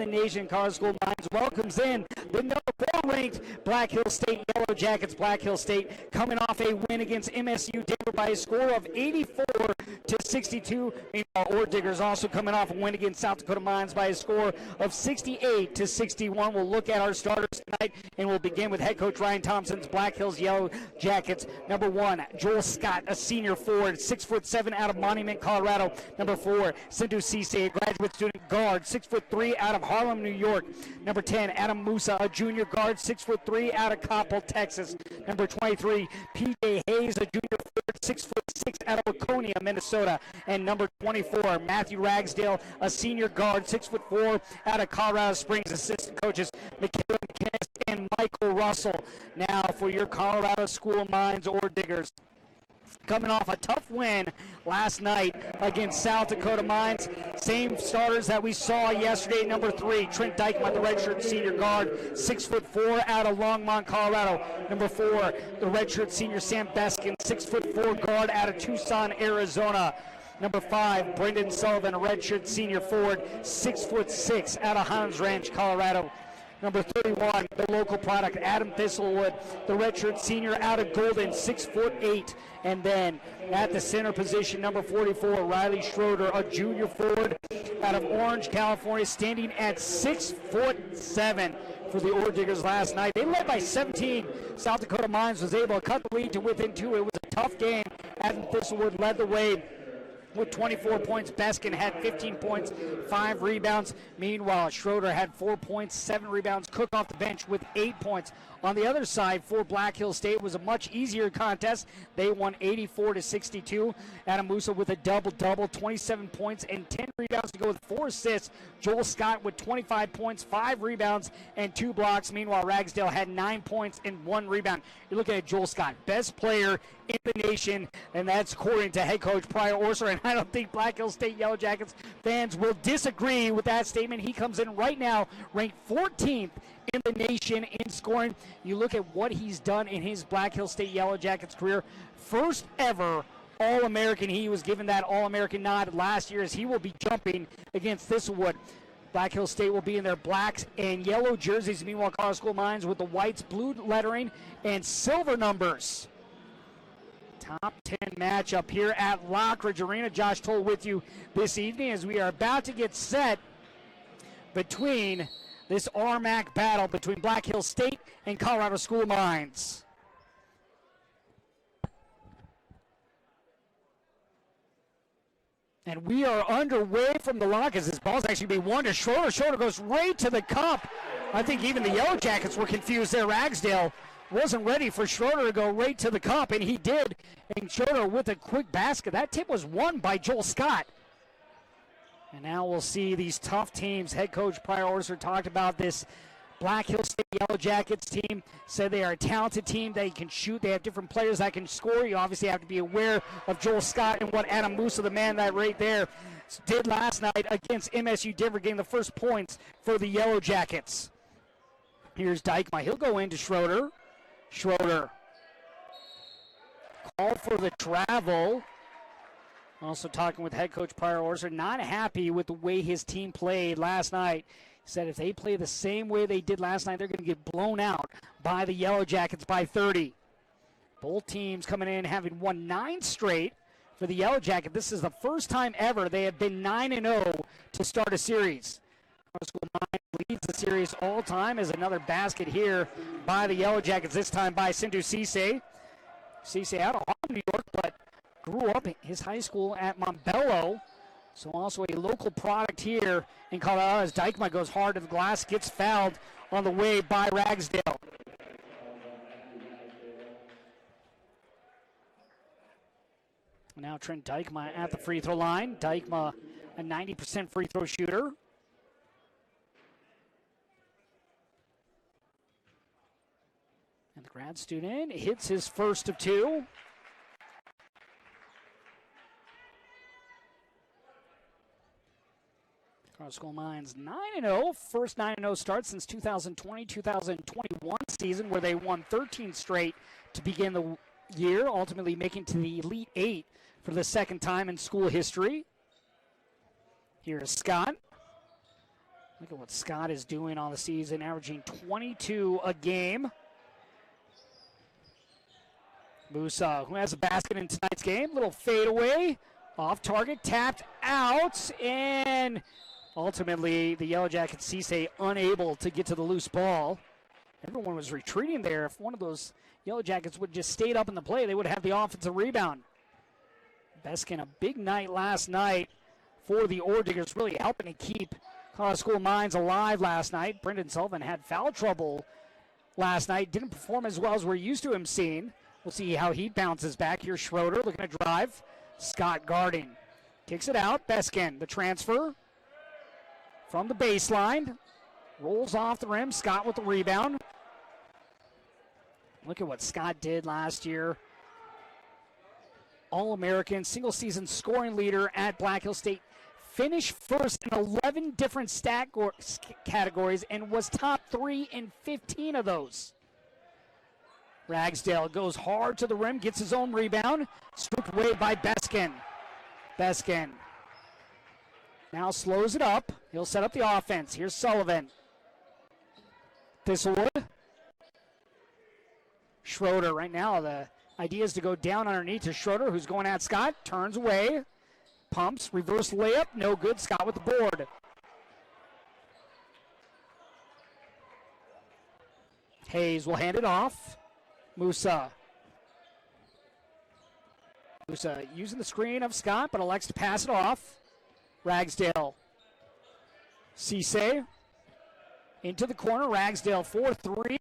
the nation. Colorado School Mines welcomes in the number 4 ranked Black Hills State Yellow Jackets. Black Hills State coming off a win against MSU Denver by a score of 84-62. Meanwhile, Ore Diggers also coming off a win against South Dakota Mines by a score of 68-61. We'll look at our starters tonight, and we'll begin with head coach Ryan Thompson's Black Hills Yellow Jackets. Number 1, Joel Scott, a senior forward, 6'7" out of Monument, Colorado. Number 4, Sindhu Cisse, a graduate student guard, 6'3" out of Harlem, New York. Number 10, Adam Moussa, a junior guard, 6'3" out of Coppell, Texas. Number 23, PJ Hayes, a junior forward, 6'6" out of Waconia, Minnesota. And number 24, Matthew Ragsdale, a senior guard, 6'4" out of Colorado Springs. Assistant coaches Michaela McKinnis and Michael Russell. Now for your Colorado School Mines Ore Diggers. Coming off a tough win last night against South Dakota Mines. Same starters that we saw yesterday. Number 3, Trent Dykema, the redshirt senior guard, 6'4" out of Longmont, Colorado. Number 4, the redshirt senior Sam Beskin, 6'4" guard out of Tucson, Arizona. Number 5, Brendan Sullivan, a redshirt senior forward, 6'6" out of Highlands Ranch, Colorado. Number 31, the local product, Adam Thistlewood, the redshirt senior out of Golden, 6'8". And then at the center position, number 44, Riley Schroeder, a junior forward out of Orange, California, standing at 6'7" for the Ore Diggers last night. They led by 17. South Dakota Mines was able to cut the lead to within 2. It was a tough game. Adam Thistlewood led the way with 24 points. Beskin had 15 points, 5 rebounds. Meanwhile, Schroeder had 4 points, 7 rebounds. Cook off the bench with 8 points. On the other side, for Black Hills State, was a much easier contest. They won 84-62. Adam Moussa with a double-double, 27 points and 10 rebounds to go with 4 assists. Joel Scott with 25 points, 5 rebounds, and 2 blocks. Meanwhile, Ragsdale had 9 points and 1 rebound. You're looking at Joel Scott, best player in the nation, and that's according to head coach Pryor Orser, and I don't think Black Hills State Yellow Jackets fans will disagree with that statement. He comes in right now ranked 14th in the nation in scoring. You look at what he's done in his Black Hills State Yellow Jackets career. First ever All-American. He was given that All-American nod last year as he will be jumping against Thistlewood. Black Hills State will be in their blacks and yellow jerseys. Meanwhile, Colorado School Mines with the whites, blue lettering, and silver numbers. Top 10 matchup here at Lockridge Arena. Josh Toll with you this evening as we are about to get set between this RMAC battle between Black Hills State and Colorado School Mines. And we are underway from the lock as this ball's actually being won to Schroeder. Schroeder goes right to the cup. I think even the Yellow Jackets were confused there. Ragsdale wasn't ready for Schroeder to go right to the cup, and he did. And Schroeder with a quick basket. That tip was won by Joel Scott. And now we'll see these tough teams. Head coach Pryor Orser talked about this Black Hills State Yellow Jackets team. Said they are a talented team. They can shoot. They have different players that can score. You obviously have to be aware of Joel Scott and what Adam Moussa, the man that right there, did last night against MSU Denver, getting the first points for the Yellow Jackets. Here's Dykema. He'll go into Schroeder. Schroeder. Call for the travel. Also talking with head coach Pryor Orser, not happy with the way his team played last night. He said if they play the same way they did last night, they're going to get blown out by the Yellow Jackets by 30. Both teams coming in having won 9 straight for the Yellow Jacket. This is the first time ever they have been 9-0 to start a series. School Mines leads the series all time as another basket here by the Yellow Jackets, this time by Sindhu Cisse. Cisse out of Harlem, New York, but grew up in his high school at Montbello. So also a local product here in Colorado as Dykema goes hard to the glass, gets fouled on the way by Ragsdale. Now Trent Dykema at the free throw line. Dykema, a 90% free throw shooter. And the grad student hits his first of 2. Colorado School Mines 9-0. First 9-0 start since 2020-2021 season where they won 13 straight to begin the year, ultimately making to the Elite 8 for the second time in school history. Here's Scott. Look at what Scott is doing on the season, averaging 22 a game. Moussa, who has a basket in tonight's game. Little fadeaway, off target, tapped out, and ultimately the Yellow Jackets Cisse unable to get to the loose ball. Everyone was retreating there. If one of those Yellow Jackets would just stayed up in the play, they would have the offensive rebound. Beskin, a big night last night for the Ore Diggers, really helping to keep Colorado School Mines alive last night. Brendan Sullivan had foul trouble last night. Didn't perform as well as we're used to him seeing. We'll see how he bounces back. Here's Schroeder looking to drive. Scott guarding. Kicks it out. Beskin, the transfer from the baseline. Rolls off the rim. Scott with the rebound. Look at what Scott did last year. All-American, single-season scoring leader at Black Hill State. Finished first in 11 different stat categories and was top 3 in 15 of those. Ragsdale goes hard to the rim, gets his own rebound. Stripped away by Beskin. Beskin now slows it up. He'll set up the offense. Here's Sullivan. Thistlewood. Schroeder right now. The idea is to go down underneath to Schroeder, who's going at Scott. Turns away. Pumps. Reverse layup. No good. Scott with the board. Hayes will hand it off. Moussa. Moussa using the screen of Scott, but elects to pass it off. Ragsdale. Cisse. Into the corner. Ragsdale 4-3.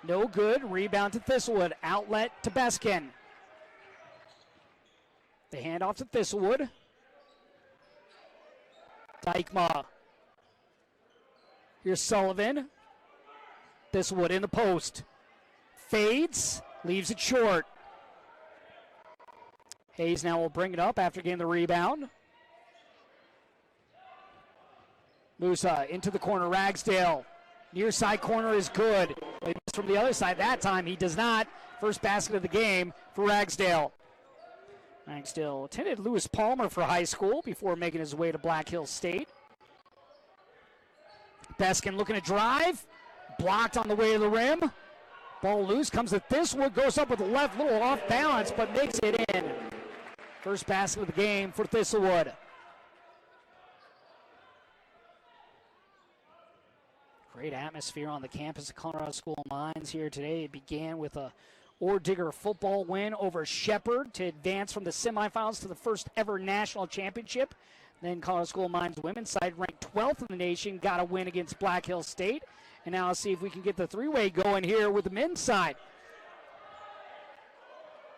No good. Rebound to Thistlewood. Outlet to Beskin. The handoff to Thistlewood. Dykma. Here's Sullivan. Thistlewood in the post. Fades. Leaves it short. Hayes now will bring it up after getting the rebound. Moussa into the corner. Ragsdale. Near side corner is good. He missed from the other side. That time he does not. First basket of the game for Ragsdale. Ragsdale attended Lewis Palmer for high school before making his way to Black Hills State. Beskin looking to drive. Blocked on the way to the rim. Ball loose. Comes to Thistlewood. Goes up with the left. Little off balance, but makes it in. First basket of the game for Thistlewood. Great atmosphere on the campus of Colorado School of Mines here today. It began with a Ore Digger football win over Shepherd to advance from the semifinals to the first ever national championship. Then Colorado School of Mines women's side ranked 12th in the nation, got a win against Black Hills State. And now let's see if we can get the three-way going here with the men's side.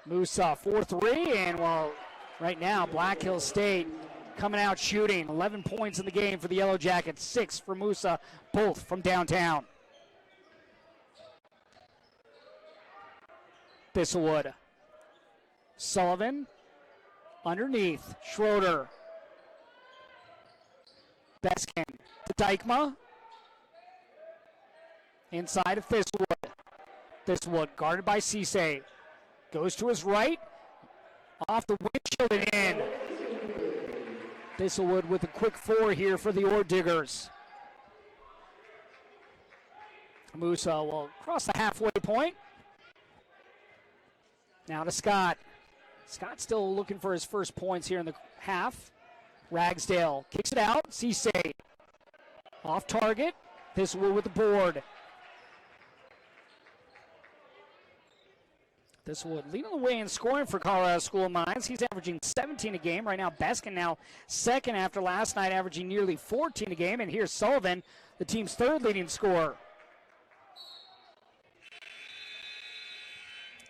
Moussa 4-3, and well, right now Black Hills State coming out shooting. 11 points in the game for the Yellow Jackets, 6 for Moussa, both from downtown. Thistlewood. Sullivan underneath. Schroeder. Beskin to Dykma. Inside of Thistlewood. Thistlewood guarded by Cisse. Goes to his right. Off the windshield and in. Thistlewood with a quick 4 here for the Ore Diggers. Moussa will cross the halfway point. Now to Scott. Scott still looking for his first points here in the half. Ragsdale kicks it out. Cisse off target. Thistlewood with the board. Thistlewood leading the way in scoring for Colorado School of Mines. He's averaging 17 a game. Right now, Beskin now second after last night, averaging nearly 14 a game. And here's Sullivan, the team's third leading scorer.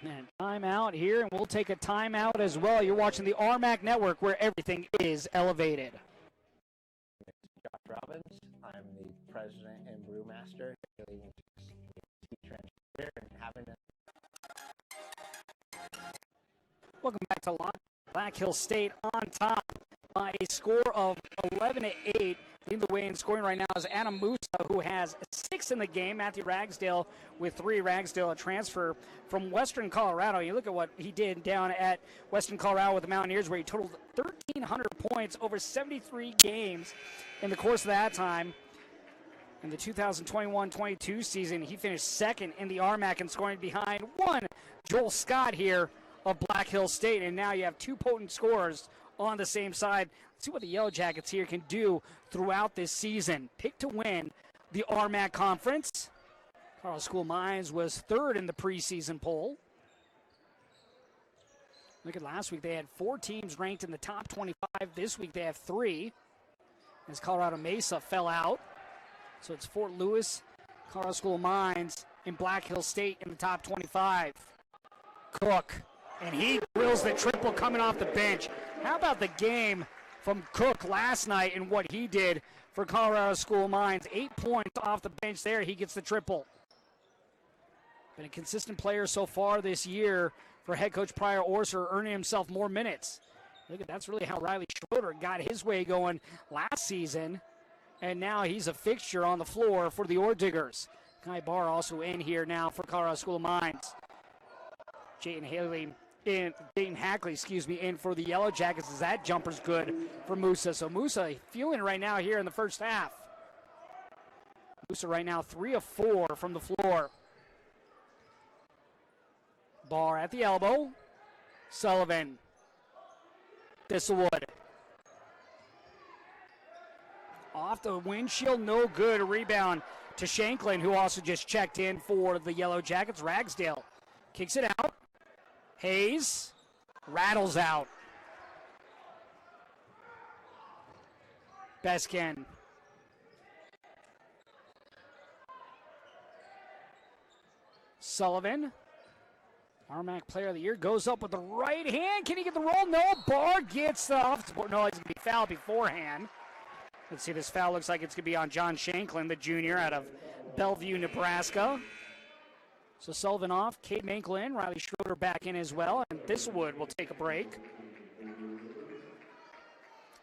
And timeout here, and we'll take a timeout as well. You're watching the RMAC Network, where everything is elevated. Josh Robbins. I'm the president and brewmaster. Welcome back to Black Hill State on top by a score of 11-8. Leading the way in scoring right now is Adam Moussa, who has 6 in the game. Matthew Ragsdale with 3. Ragsdale, a transfer from Western Colorado. You look at what he did down at Western Colorado with the Mountaineers, where he totaled 1,300 points over 73 games in the course of that time. In the 2021-22 season, he finished second in the RMAC and scoring behind one Joel Scott here of Black Hills State. And now you have two potent scorers on the same side. Let's see what the Yellow Jackets here can do throughout this season. Picked to win the RMAC Conference. Carl School Mines was third in the preseason poll. Look at last week, they had 4 teams ranked in the top 25. This week they have 3, as Colorado Mesa fell out. So it's Fort Lewis, Colorado School of Mines, and Black Hills State in the top 25. Cook, and he drills the triple coming off the bench. How about the game from Cook last night and what he did for Colorado School of Mines? 8 points off the bench there. He gets the triple. Been a consistent player so far this year for head coach Pryor Orser, earning himself more minutes. Look at that's really how Riley Schroeder got his way going last season. And now he's a fixture on the floor for the Ore Diggers. Kai Barr also in here now for Colorado School of Mines. Dayton Hackley, in for the Yellow Jackets, as that jumper's good for Moussa. So Moussa feeling it right now here in the first half. Moussa right now 3 of 4 from the floor. Barr at the elbow. Sullivan. Thistlewood. Off the windshield, no good. A rebound to Shanklin, who also just checked in for the Yellow Jackets. Ragsdale kicks it out. Hayes rattles out. Beskin. Sullivan. RMAC Player of the Year goes up with the right hand. Can he get the roll? No. Barr gets the off. No, he's going to be fouled beforehand. Let's see, this foul looks like it's going to be on John Shanklin, the junior out of Bellevue, Nebraska. So Sullivan off, Cade Mankel in, Riley Schroeder back in as well, and Thistlewood will take a break.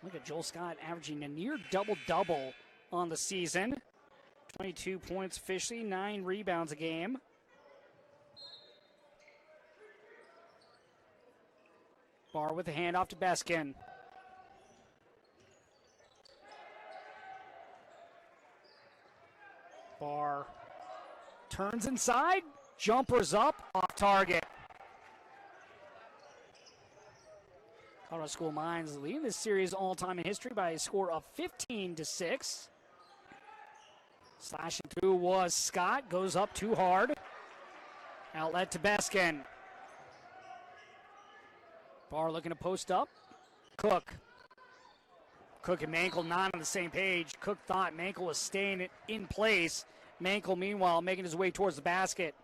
Look at Joel Scott averaging a near double-double on the season. 22 points officially, 9 rebounds a game. Barr with the handoff to Beskin. Barr turns inside, jumpers up, off target. Colorado School of Mines leading this series all-time in history by a score of 15-6. Slashing through was Scott, goes up too hard. Outlet to Beskin. Barr looking to post up. Cook. Cook and Mankel not on the same page. Cook thought Mankel was staying in place. Mankel, meanwhile, making his way towards the basket.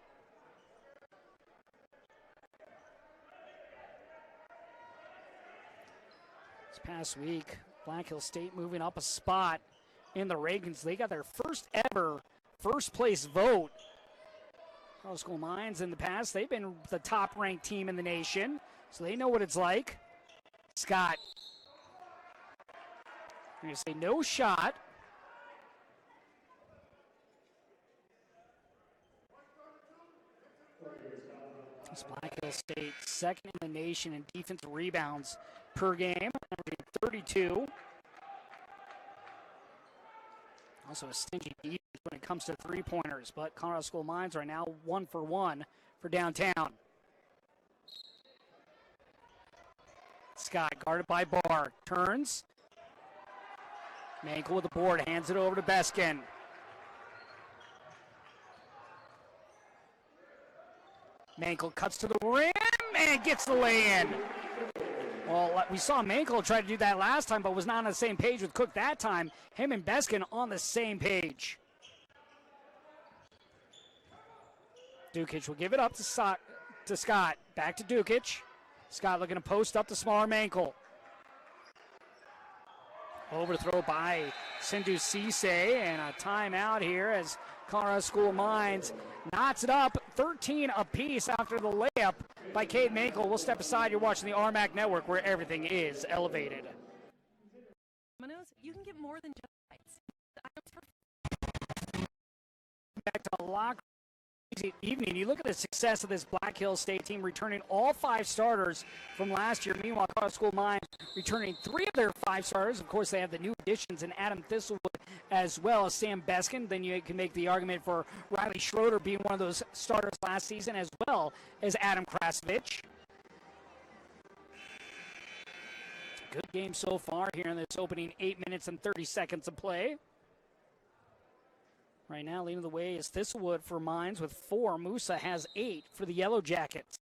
This past week, Black Hills State moving up a spot in the rankings. They got their first ever first place vote. Colorado School of Mines in the past, they've been the top ranked team in the nation, so they know what it's like. Scott. I'm going to say no shot. It's Black Hills State second in the nation in defensive rebounds per game, averaging 32. Also a stingy defense when it comes to three-pointers, but Colorado School of Mines right now 1 for 1 for downtown. Scott guarded by Barr, turns. Mankel with the board, hands it over to Beskin. Mankel cuts to the rim and gets the lay-in. Well, we saw Mankel try to do that last time, but was not on the same page with Cook that time. Him and Beskin on the same page. Dukic will give it up to Scott. Back to Dukic. Scott looking to post up the smaller Mankel. Overthrow by Sindhu Cisse, and a timeout here as Colorado School of Mines knots it up 13 apiece after the layup by Cade Mankel. We'll step aside. You're watching the RMAC Network, where everything is elevated. You can get more than just lights. Back to locker evening. You look at the success of this Black Hills State team, returning all 5 starters from last year. Meanwhile, Colorado School Mines returning 3 of their 5 starters. Of course, they have the new additions in Adam Thistlewood as well as Sam Beskin. Then you can make the argument for Riley Schroeder being one of those starters last season, as well as Adam Krasovich. Good game so far here in this opening 8 minutes and 30 seconds of play. Right now, leading the way is Thistlewood for Mines with 4. Moussa has 8 for the Yellow Jackets.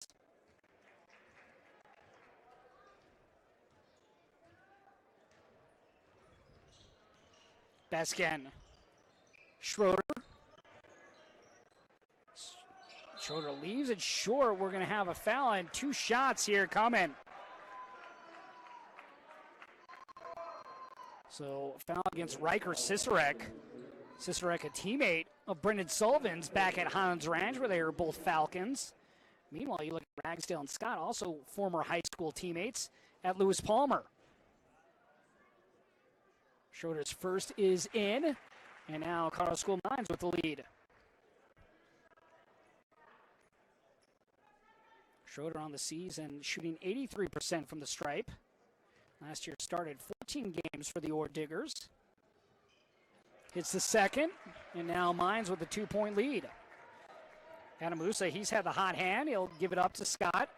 Beskin. Schroeder. Schroeder leaves it short. We're going to have a foul and 2 shots here coming. So, foul against Riker Cicerek. Cicerek, a teammate of Brendan Sullivan's back at Highlands Ranch, where they are both Falcons. Meanwhile, you look at Ragsdale and Scott, also former high school teammates at Lewis Palmer. Schroeder's first is in, and now Colorado School Mines with the lead. Schroeder on the season shooting 83% from the stripe. Last year started 14 games for the Ore Diggers. Hits the second, and now Mines with a 2-point lead. Adam Moussa, he's had the hot hand. He'll give it up to Scott.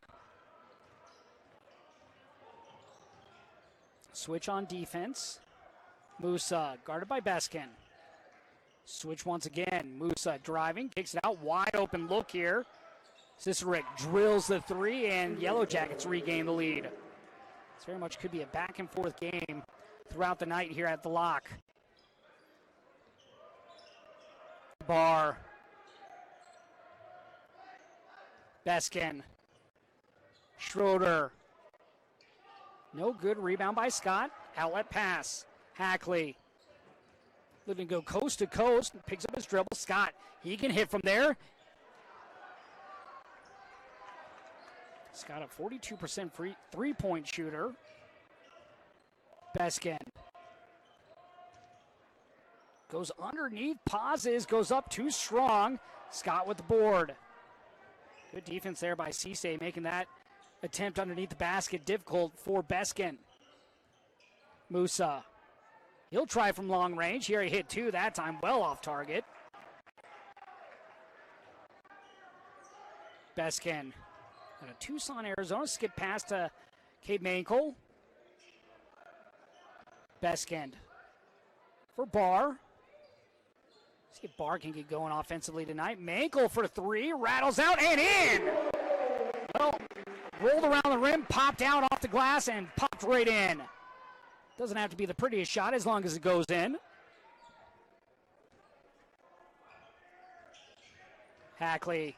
Switch on defense. Moussa guarded by Beskin. Switch once again. Moussa driving, kicks it out. Wide open look here. Cicerek drills the 3, and Yellow Jackets regain the lead. This very much could be a back and forth game throughout the night here at the Lock. Barr. Beskin. Schroeder. No good. Rebound by Scott. Outlet pass. Hackley. Looking to go coast to coast. Picks up his dribble. Scott. He can hit from there. Scott, a 42% free three-point shooter. Beskin. Goes underneath, pauses, goes up too strong. Scott with the board. Good defense there by Cisse, making that attempt underneath the basket difficult for Beskin. Moussa. He'll try from long range. Here he hit 2 that time, well off target. Beskin. And a Tucson, Arizona skip pass to Cade Mankel. Beskin. For Barr. See if Barr can get going offensively tonight. Mankel for 3, rattles out and in. Well, rolled around the rim, popped out off the glass, and popped right in. Doesn't have to be the prettiest shot as long as it goes in. Hackley.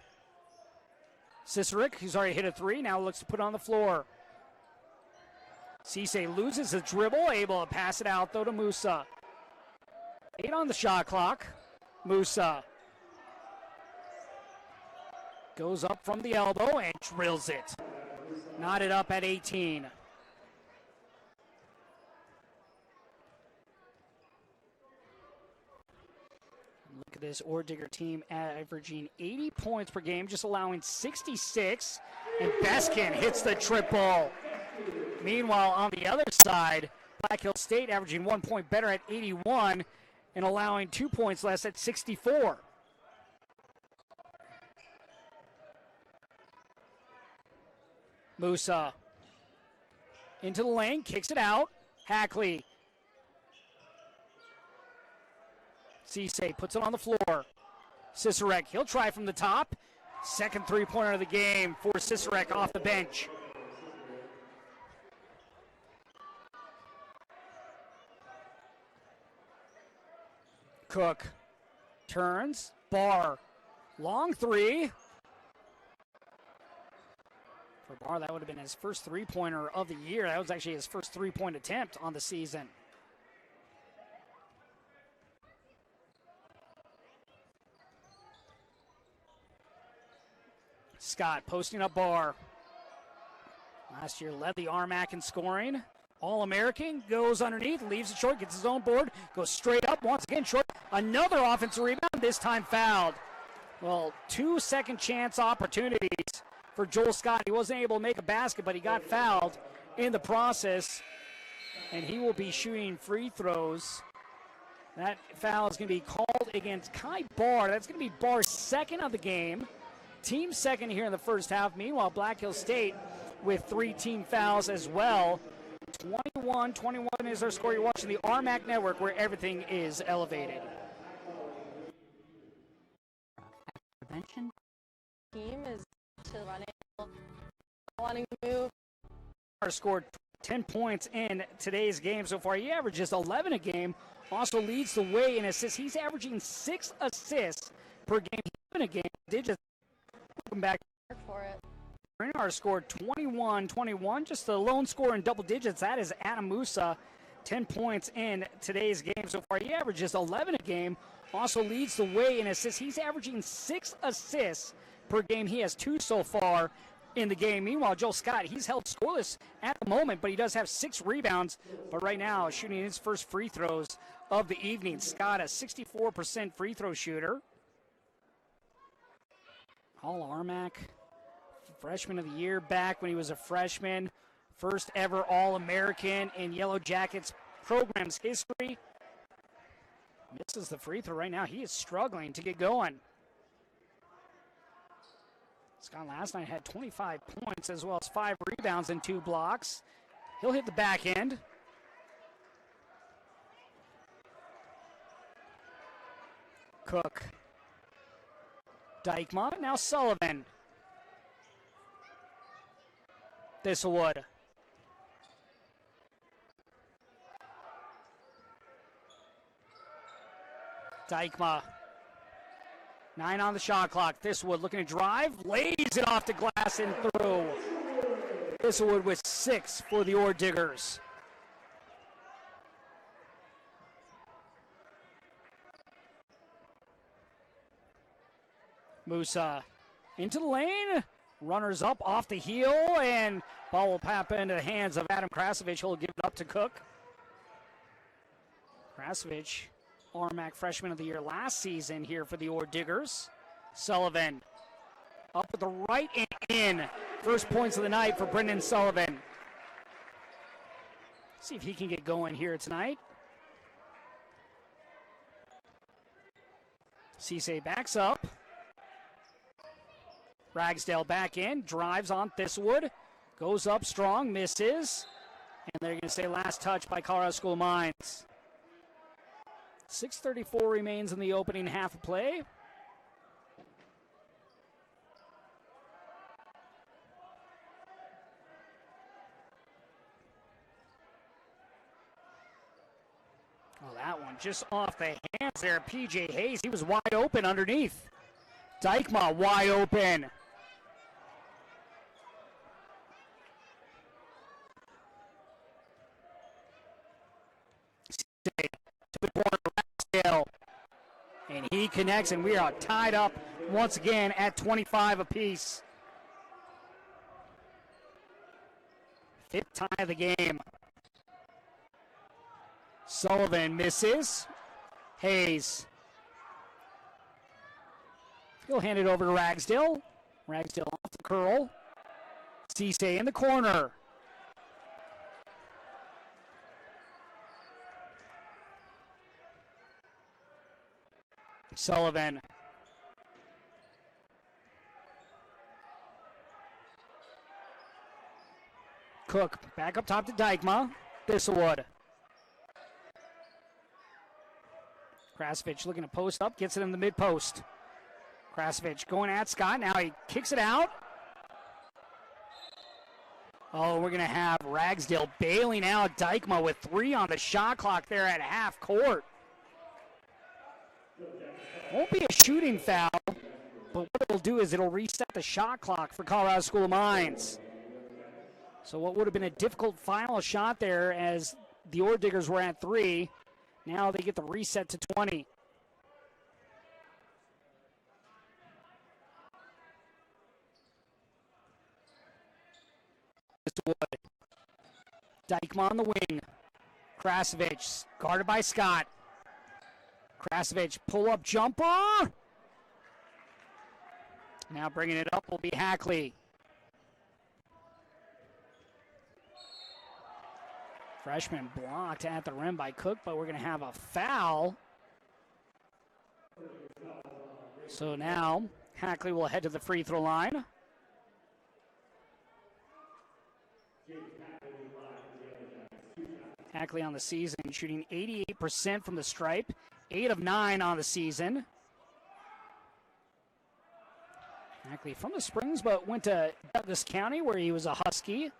Cicerek, who's already hit a 3, now looks to put on the floor. Cisse loses the dribble, able to pass it out though to Moussa. 8 on the shot clock. Moussa goes up from the elbow and drills it. Knotted up at 18. Look at this Ore Digger team averaging 80 points per game, just allowing 66. And Beskin hits the triple. Meanwhile, on the other side, Black Hills State averaging 1 point better at 81. And allowing 2 points less at 64. Moussa into the lane, kicks it out. Hackley. Cisse puts it on the floor. Cicerek, he'll try from the top. Second three-pointer of the game for Cicerek off the bench. Cook turns. Barr. Long 3. For Barr, that would have been his first three-pointer of the year. That was actually his first three-point attempt on the season. Scott posting up Barr. Last year led the RMAC in scoring. All-American, goes underneath, leaves it short, gets his own board, goes straight up, once again short. Another offensive rebound, this time fouled. Well, 2 second chance opportunities for Joel Scott. He wasn't able to make a basket, but he got fouled in the process, and he will be shooting free throws. That foul is going to be called against Kai Barr. That's going to be Barr's second of the game. Team second here in the first half. Meanwhile, Black Hills State with 3 team fouls as well. 21-21 is our score. You're watching the RMAC Network, where everything is elevated. Prevention team is to run it, wanting to move. Scored 10 points in today's game so far. He averages 11 a game. Also leads the way in assists. He's averaging 6 assists per game. In a game. Digits. Welcome back. For it. Renard scored 21-21. Just the lone scorer in double digits. That is Adam Moussa. 10 points in today's game so far. He averages 11 a game. Also leads the way in assists. He's averaging 6 assists per game. He has 2 so far in the game. Meanwhile, Joel Scott, he's held scoreless at the moment, but he does have 6 rebounds. But right now, shooting his first free throws of the evening. Scott, a 64% free throw shooter. All RMAC, freshman of the year back when he was a freshman. First ever All-American in Yellow Jackets program's history. Misses the free throw right now. He is struggling to get going. Scott last night had 25 points as well as 5 rebounds and 2 blocks. He'll hit the back end. Cook. Dykma, now Sullivan. Thistlewood. Dykma. 9 on the shot clock. Thistlewood looking to drive. Lays it off the glass and through. Thistlewood with 6 for the Ore Diggers. Moussa into the lane. Runners up off the heel, and ball will pop into the hands of Adam Krasovich. He'll give it up to Cook. Krasovich, RMAC Freshman of the Year last season here for the Ore Diggers. Sullivan up with the right and in. First points of the night for Brendan Sullivan. See if he can get going here tonight. Cisse backs up. Ragsdale back in, drives on Thistlewood, goes up strong, misses, and they're going to say last touch by Colorado School of Mines. 6:34 remains in the opening half of play. Oh, that one just off the hands there. PJ Hayes, he was wide open underneath. Dykma wide open. And he connects, and we are tied up once again at 25 apiece. 5th tie of the game. Sullivan misses. Hayes. He'll hand it over to Ragsdale. Ragsdale off the curl. Cisse in the corner. Sullivan. Cook back up top to Dykma. Thistlewood. Krasovich looking to post up, gets it in the mid post. Krasovich going at Scott. Now he kicks it out. Oh, we're going to have Ragsdale bailing out Dykma with 3 on the shot clock there at half court. Won't be a shooting foul, but what it'll do is it'll reset the shot clock for Colorado School of Mines. So what would have been a difficult final shot there as the Ore Diggers were at 3. Now they get the reset to 20. Dykma on the wing. Krasovich guarded by Scott. Krasovich pull-up jumper. Now bringing it up will be Hackley. Freshman blocked at the rim by Cook, but we're going to have a foul. So now Hackley will head to the free throw line. Hackley on the season shooting 88% from the stripe, 8 of 9 on the season. Hackley from the Springs, but went to Douglas County where he was a Husky.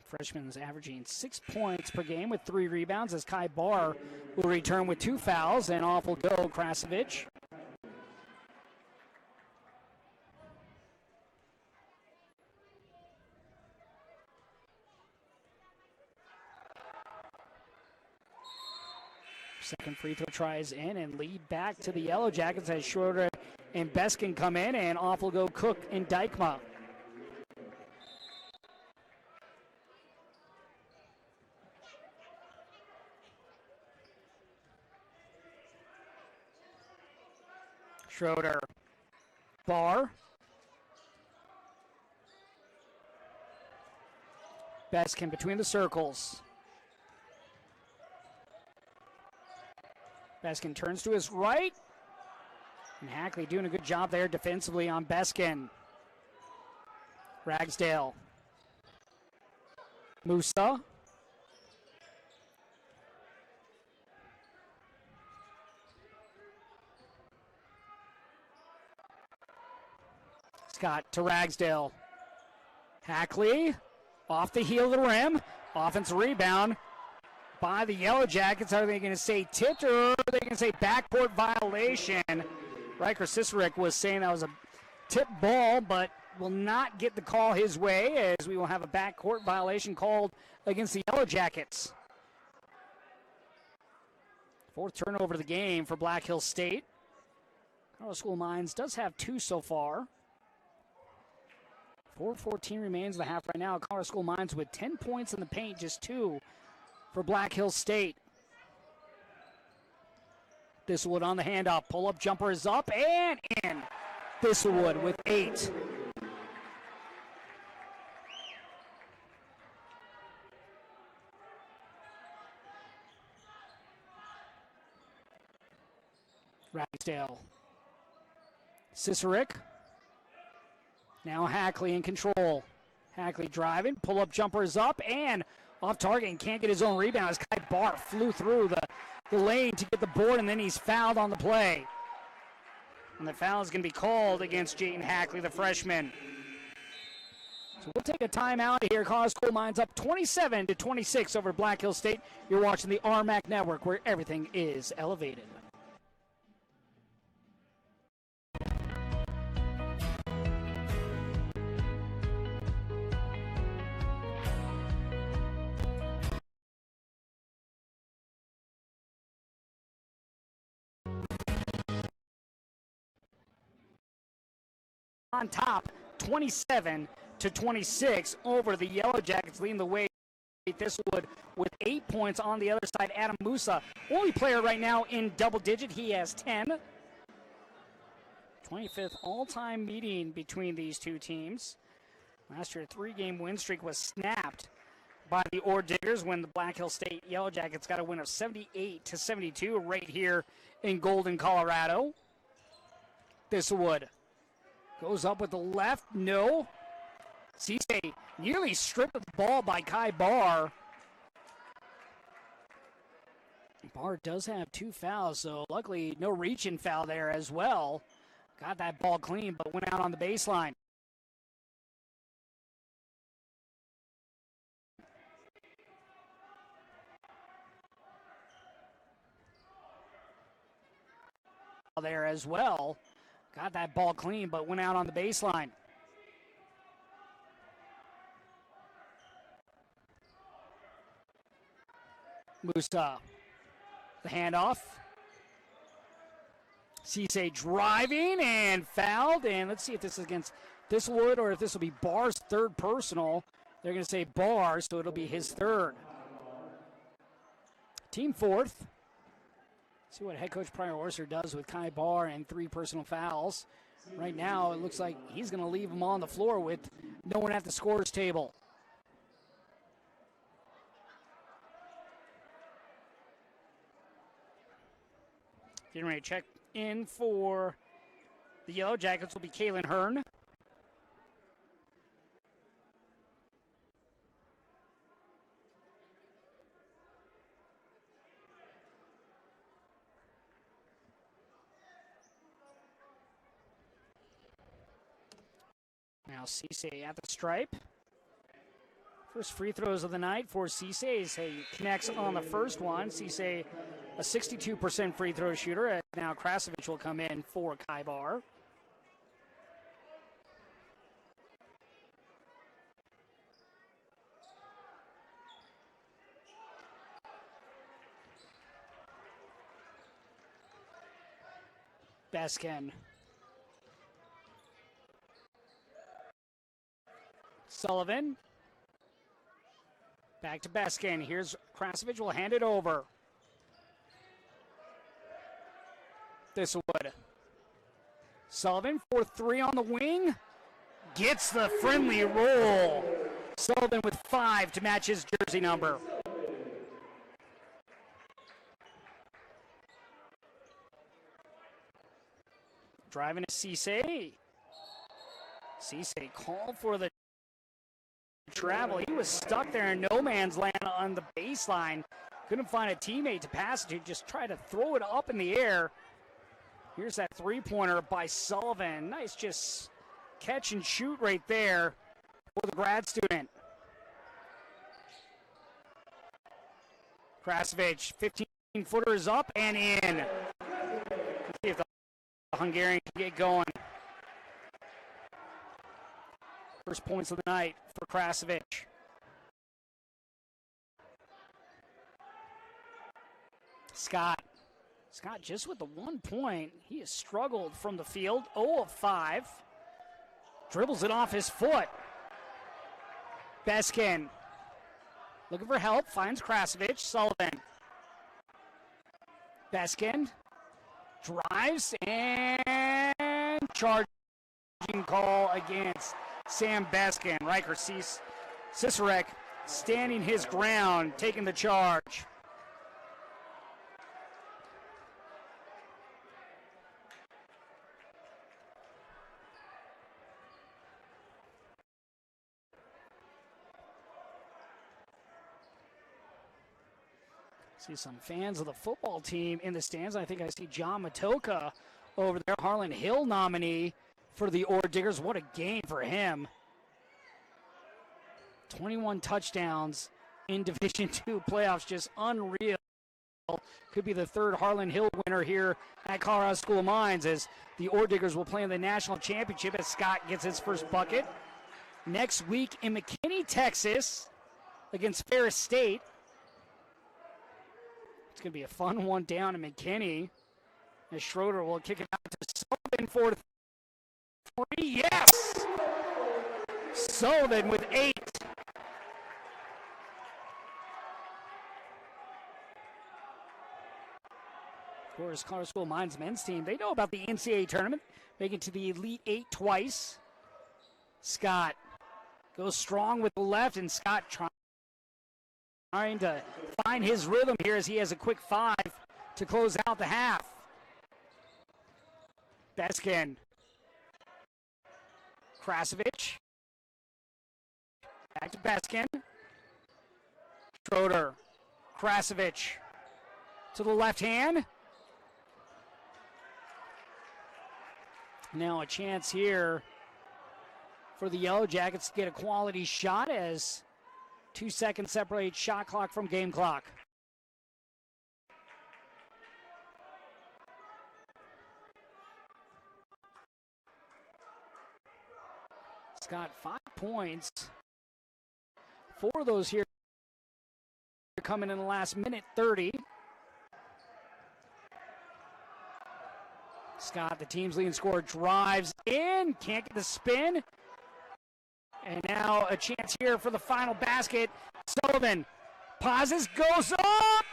Freshman is averaging 6 points per game with 3 rebounds as Kai Barr will return with 2 fouls, and off will go Krasovich. Second free throw tries in and lead back to the Yellow Jackets as Schroeder and Beskin come in, and off will go Cook and Dykma. Schroeder, Barr, Beskin between the circles. Beskin turns to his right, and Hackley doing a good job there defensively on Beskin. Ragsdale, Moussa, Scott to Ragsdale. Hackley off the heel of the rim. Offensive rebound by the Yellow Jackets. Are they going to say tipped, or are they going to say backcourt violation? Riker Cicerik was saying that was a tip ball, but will not get the call his way, as we will have a backcourt violation called against the Yellow Jackets. 4th turnover of the game for Black Hills State. Colorado School Mines does have 2 so far. 4:14 remains in the half right now. Colorado School Mines with 10 points in the paint, just 2 for Black Hills State. Thistlewood on the handoff. Pull-up jumper is up and in. Thistlewood with 8. Ragsdale. Cicerik. Now Hackley in control. Hackley driving. Pull-up jumper is up and off target and can't get his own rebound as Kai Barr flew through the lane to get the board, and then he's fouled on the play. And the foul is going to be called against Jayden Hackley, the freshman. So we'll take a timeout here. Colorado School Mines up 27-26 over Black Hills State. You're watching the RMAC Network, where everything is elevated. On top, 27-26 over the Yellow Jackets, leading the way. Thistlewood with 8 points on the other side. Adam Moussa, only player right now in double digit. He has 10. 25th all-time meeting between these two teams. Last year, a 3-game win streak was snapped by the Ore Diggers when the Black Hills State Yellow Jackets got a win of 78-72 right here in Golden, Colorado. Thistlewood goes up with the left, no. Cisse nearly stripped of the ball by Kai Barr. Barr does have 2 fouls, so luckily no reach-in foul there as well. Got that ball clean, but went out on the baseline. There as well. Got that ball clean, but went out on the baseline. Moussa, the handoff. Cisse driving and fouled, and let's see if this is against Thistlewood or if this will be Barr's 3rd personal. They're going to say Barr, so it'll be his 3rd. Team 4th. See what head coach Pryor Orser does with Kai Barr and 3 personal fouls. Right now, it looks like he's going to leave them on the floor with no one at the scorer's table. Getting ready to check in for the Yellow Jackets will be Kaylin Hearn. Now Cisse at the stripe. First free throws of the night for Cisse. He connects on the first one. Cisse, a 62% free throw shooter. And now Krasovic will come in for Kai Barr. Beskin. Sullivan. Back to Beskin. Here's Krasovic. Will hand it over. Thistlewood. Sullivan for 3 on the wing. Gets the friendly roll. Sullivan with 5 to match his jersey number. Driving to Cisse. Cisse called for the travel. He was stuck there in no man's land on the baseline. Couldn't find a teammate to pass it to. Just tried to throw it up in the air. Here's that three-pointer by Sullivan. Nice just catch and shoot right there for the grad student. Krasovic, 15-footer is up and in. Let's see if the Hungarian can get going. First points of the night for Krasovic. Scott just with the 1 point. He has struggled from the field. 0 of 5. Dribbles it off his foot. Beskin looking for help. Finds Krasovic. Sullivan. Beskin drives and charging call against Sam Beskin. Riker Cicerek standing his ground, taking the charge. See some fans of the football team in the stands. I think I see John Matoka over there, Harlan Hill nominee for the Ore Diggers. What a game for him. 21 touchdowns in Division II playoffs, just unreal. Could be the third Harlan Hill winner here at Colorado School of Mines, as the Ore Diggers will play in the national championship as Scott gets his first bucket. Next week in McKinney, Texas, against Ferris State. It's going to be a fun one down in McKinney. As Schroeder will kick it out to Sullivan for 3. Yes! Sullivan with 8. Of course, Colorado School of Mines men's team, they know about the NCAA tournament, making it to the Elite 8 twice. Scott goes strong with the left, and Scott trying to find his rhythm here as he has a quick 5 to close out the half. Beskin. Krasovic. Back to Beskin. Schroeder. Krasovic to the left hand. Now a chance here for the Yellow Jackets to get a quality shot as 2 seconds separate shot clock from game clock. Scott, 5 points. 4 of those here coming in the last minute 30. Scott, the team's leading scorer, drives in, can't get the spin. And now a chance here for the final basket. Sullivan pauses, goes up,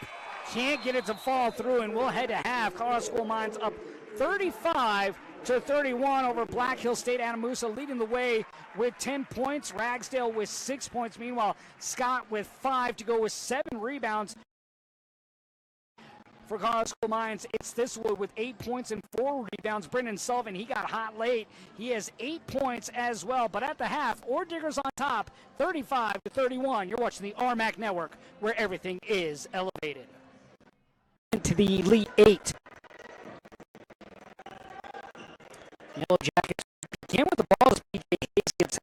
can't get it to fall through, and we'll head to half. Colorado School Mines up 35-31 over Black Hill State. Adam Moussa leading the way with 10 points. Ragsdale with 6 points. Meanwhile, Scott with 5 to go with 7 rebounds. For Colorado School Mines, it's Thistlewood with 8 points and 4 rebounds. Brendan Sullivan, he got hot late. He has 8 points as well. But at the half, Diggers on top, 35-31. You're watching the RMAC Network, where everything is elevated. Into the Elite 8. Yellow Jackets begin with the ball as PJ Hayes gets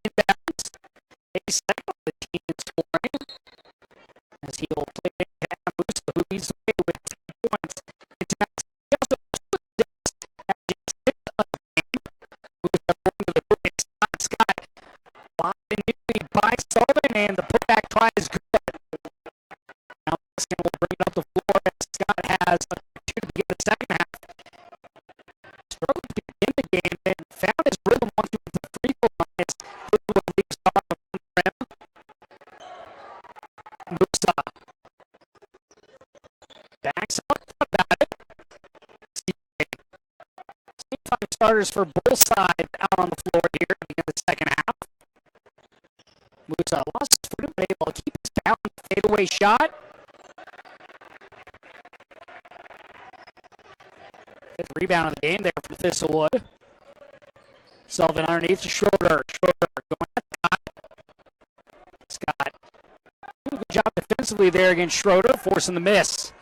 inbounds. Hayes second on the team in scoring. As he will play it to Adam Moussa, who leads the way with 10 points. It's Max. He also puts this at the 6th of the game. Moussa going to the hoop. Scott blocked immediately by Sullivan, and the putback try is good. Now Baskin will bring it up the floor as Scott has a 2 to begin the second half. Struggled to begin the game and found his rhythm once he went to the free throw line as Thistlewood leaves off the rim. Moussa backs up about it. Five starters for both sides out on the floor here in the second half. Moussa lost his footing, but able to keep his balance. Fadeaway shot. Fifth rebound of the game there for Thistlewood. Sullivan underneath to Schroeder. Schroeder going at Scott. Doing a good job defensively there against Schroeder, forcing the miss.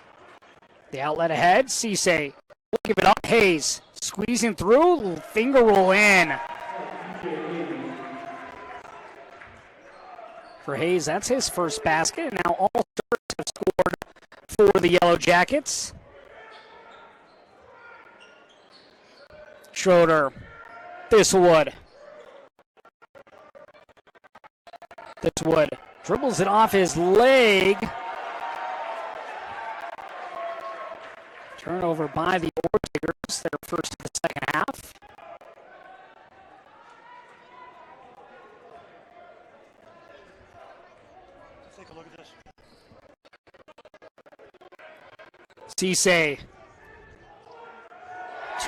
The outlet ahead. Cisse will give it up. Hayes squeezing through. Finger roll in. For Hayes, that's his first basket. And now all starters have scored for the Yellow Jackets. Schroeder. Thistlewood. Thistlewood dribbles it off his leg. Turnover by the Diggers, their first of the second half. Let's take a look at this. Cisse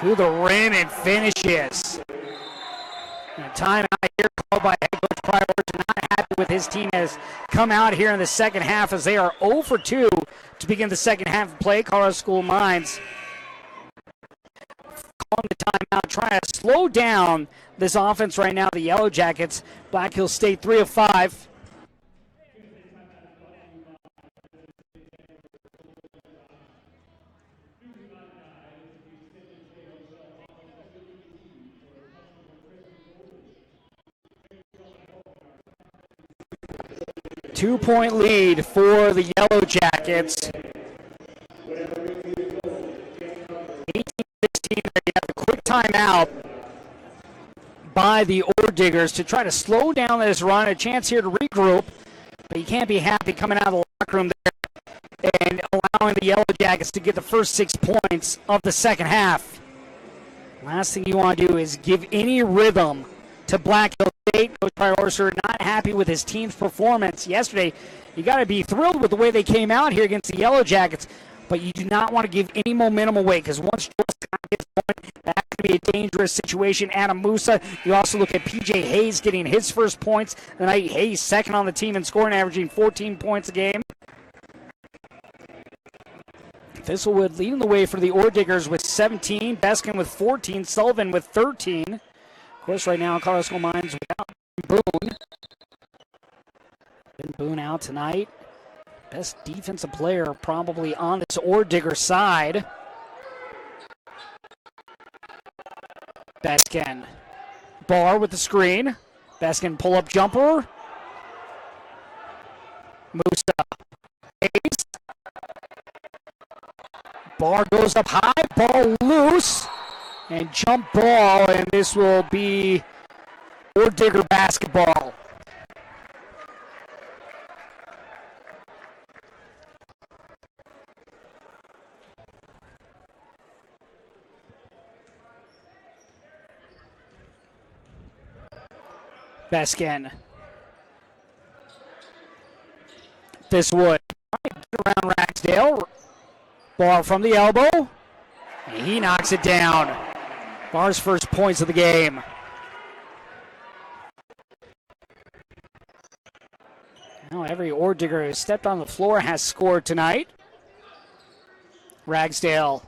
to the rim and finishes. And a timeout here called by head coach Pryor. Not happy with his team has come out here in the second half as they are 0 for 2 to begin the second half of play. Colorado School Mines calling the timeout, trying to slow down this offense right now. The Yellow Jackets, Black Hill State 3 of 5. 2-point lead for the Yellow Jackets. 18-16, they have a quick timeout by the Diggers to try to slow down this run. A chance here to regroup, but you can't be happy coming out of the locker room there and allowing the Yellow Jackets to get the first 6 points of the second half. Last thing you want to do is give any rhythm to Black Hill State. Coach Pryor not happy with his team's performance yesterday. You got to be thrilled with the way they came out here against the Yellow Jackets, but you do not want to give any momentum away because once Joel Scott gets going, that could be a dangerous situation. Adam Moussa, you also look at PJ Hayes getting his first points tonight. Hayes second on the team in scoring, averaging 14 points a game. Thistlewood leading the way for the Diggers with 17, Beskin with 14, Sullivan with 13. Of course, right now, Colorado School Mines without Boone. Ben Boone out tonight. Best defensive player probably on this Digger side. Beskin. Barr with the screen. Beskin pull-up jumper. Moussa. Hayes. Barr goes up high. Ball loose. And jump ball, and this will be Digger basketball. Beskin. Thistlewood. Get around Ragsdale. Ragsdale. Bar from the elbow. And he knocks it down. Bar's first points of the game. Now every ore digger who stepped on the floor has scored tonight. Ragsdale.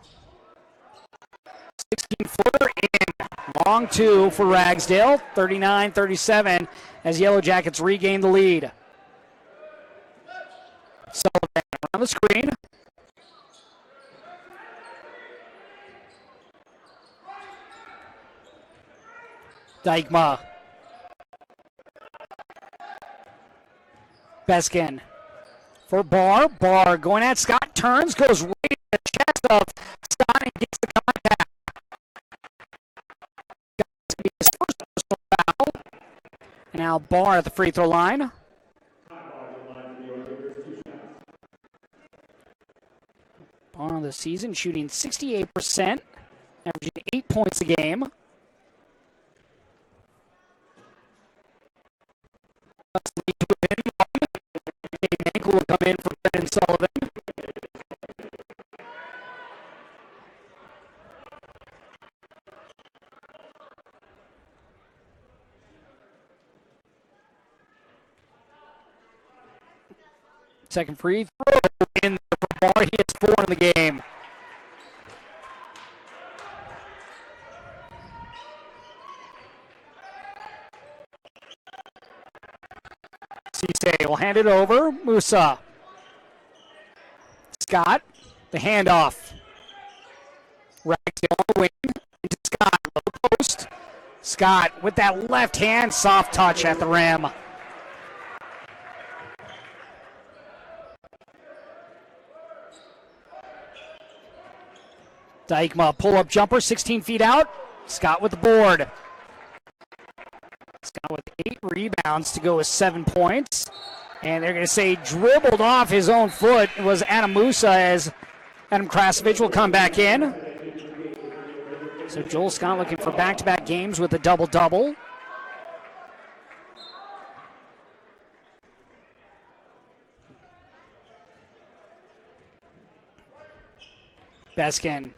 16-footer in. Long two for Ragsdale. 39-37 as Yellow Jackets regain the lead. Sullivan on the screen. Dykma. Beskin for Barr. Barr going at Scott. Turns, goes right to the chest of Scott and gets the contact. That's going to be his first personal foul. And now Barr at the free throw line. Barr on the season shooting 68%, averaging 8 points a game. Mankel will come in for Brendan Sullivan. Second free throw in for Barr. He has 4 in the game. Cisse will hand it over. Moussa. Scott, the handoff. Ragsdale on the wing. Into Scott, low post. Scott with that left hand, soft touch at the rim. Dykma, pull-up jumper, 16 feet out. Scott with the board. Scott with 8 rebounds to go with 7 points. And they're going to say dribbled off his own foot. It was Adam Moussa as Adam Krasovich will come back in. So Joel Scott looking for back-to-back games with a double-double. Beskin.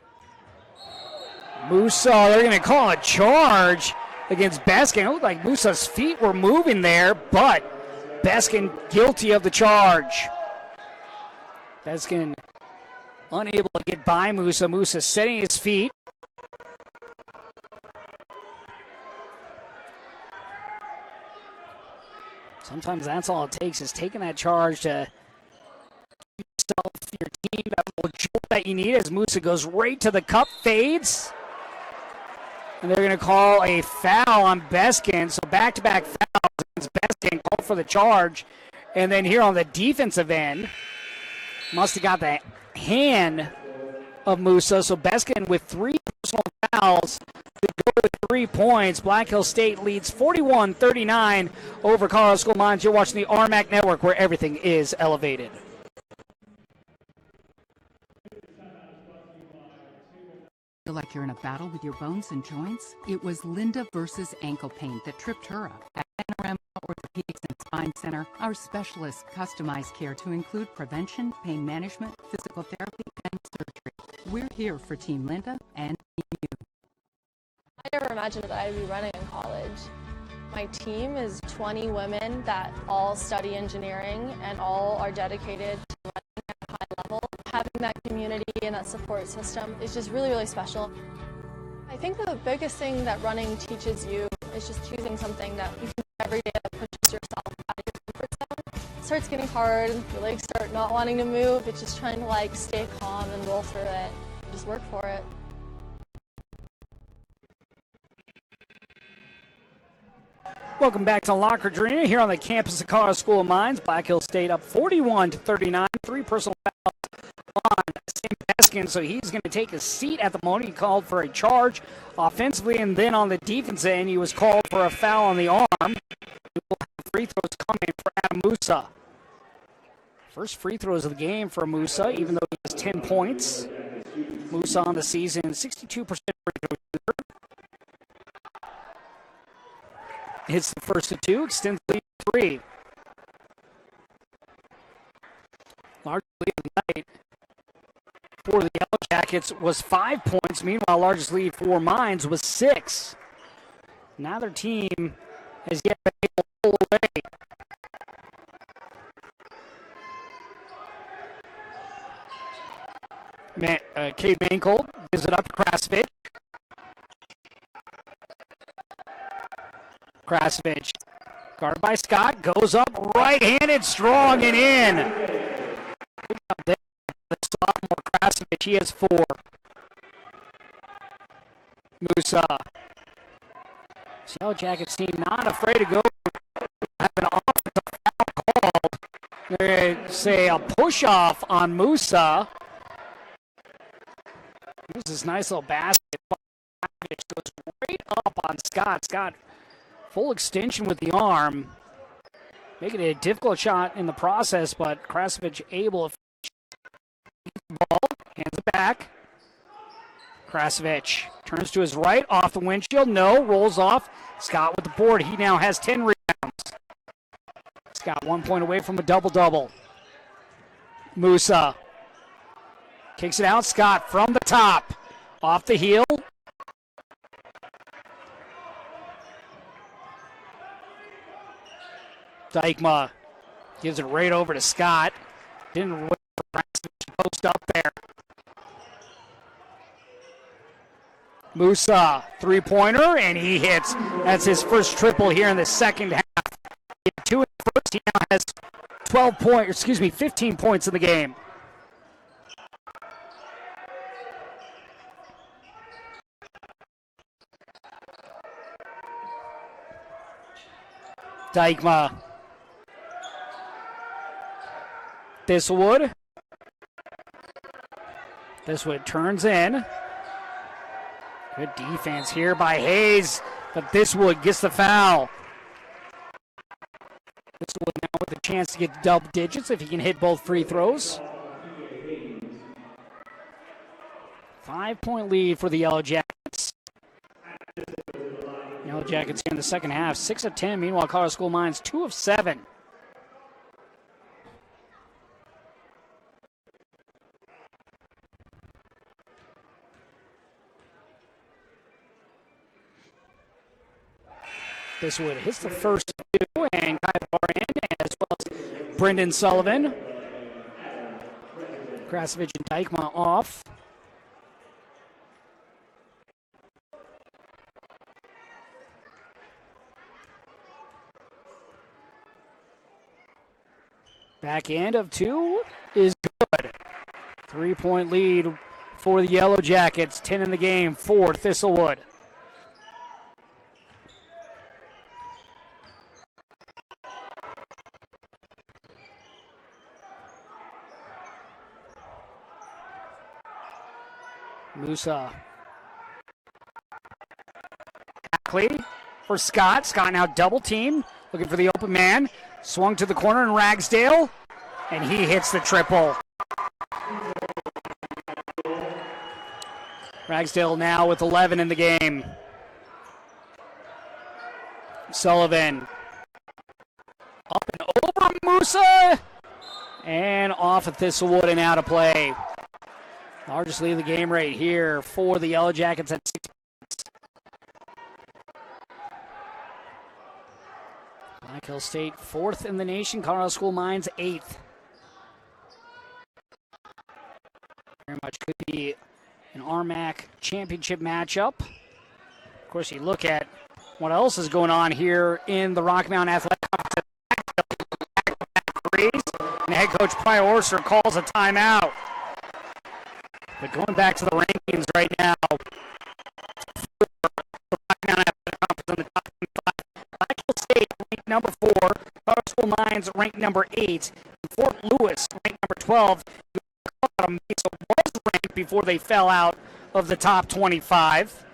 Moussa, they're going to call a charge against Beskin. It looked like Moussa's feet were moving there, but Beskin guilty of the charge. Beskin unable to get by Moussa. Moussa setting his feet. Sometimes that's all it takes, is taking that charge to keep yourself, your team, that little jolt that you need as Moussa goes right to the cup, fades. And they're going to call a foul on Beskin. So back-to-back fouls against Beskin, called for the charge. And then here on the defensive end, must have got the hand of Moussa. So Beskin with 3 personal fouls to go with 3 points. Black Hills State leads 41-39 over Colorado School of Mines. You're watching the RMAC Network, where everything is elevated. Feel like you're in a battle with your bones and joints? It was Linda versus ankle pain that tripped her up. At Panorama Orthopedics and Spine Center, our specialists customize care to include prevention, pain management, physical therapy, and surgery. We're here for Team Linda and Team you. I never imagined that I'd be running in college. My team is 20 women that all study engineering and all are dedicated to running at a high level. Having that community and that support system is just really, really special. I think the biggest thing that running teaches you is just choosing something that you can do every day that pushes yourself out of your comfort zone. It starts getting hard, your legs start not wanting to move, it's just trying to stay calm and roll through it. Just work for it. Welcome back to Lockridge Arena here on the campus of Colorado School of Mines. Black Hills State up 41-39. 3 personal fouls on Sam Beskin, so he's going to take a seat at the moment. He called for a charge offensively, and then on the defense end, he was called for a foul on the arm. We will have free throws coming for Adam Moussa. First free throws of the game for Moussa, even though he has 10 points. Moussa on the season, 62% free throw shooter. Hits the first of 2, extends the lead to 3. Large lead of the night for the Yellow Jackets was 5 points. Meanwhile, largest lead for Mines was 6. Neither team has yet been able to pull away. Cade Mankold gives it up to Krasovich. Krasovich, guarded by Scott, goes up right-handed, strong and in. Good job there. The sophomore Krasovich, he has 4. Moussa. The Yellow Jackets team not afraid to go have an offensive foul called. They say a push-off on Moussa. Here's this nice little basket. Goes right up on Scott. Scott, full extension with the arm. Making it a difficult shot in the process, but Krasovich able to ball, hands it back. Krasovich turns to his right, off the windshield. No, rolls off. Scott with the board. He now has 10 rebounds. Scott 1 point away from a double-double. Moussa kicks it out. Scott from the top. Off the heel. Dykma gives it right over to Scott. Didn't wait for Krasovich to post up there. Moussa, three-pointer, and he hits. That's his first triple here in the second half. He had 2 in the first. He now has 15 points in the game. Dykma. Thistlewood. Thistlewood turns in. Good defense here by Hayes, but Thistlewood gets the foul. Thistlewood now with a chance to get double digits if he can hit both free throws. 5-point lead for the Yellow Jackets. Yellow Jackets here in the second half, 6 of 10. Meanwhile, Colorado School Mines 2 of 7. This would hits the first 2, and Kai Baran as well as Brendan Sullivan. Krasovich and Dykma off. Back end of 2 is good. 3-point lead for the Yellow Jackets. 10 in the game for Thistlewood. Moussa. Ackley for Scott. Scott now double team, looking for the open man. Swung to the corner in Ragsdale, and he hits the triple. Ragsdale now with 11 in the game. Sullivan. Up and over Moussa, and off of Thistlewood and out of play. Largest lead of the game right here for the Yellow Jackets at 6 points. Black Hill State 4th in the nation. Colorado School Mines 8th. Very much could be an RMAC championship matchup. Of course, you look at what else is going on here in the Rocky Mountain Athletic Conference. And head coach Pryor Orser calls a timeout. But going back to the rankings right now, for the Rocky Mountain Athletic Conference in the top 25, Black Hill State ranked number 4, Colorado School Mines ranked number 8, and Fort Lewis ranked number 12. Colorado Mesa was ranked before they fell out of the top 25.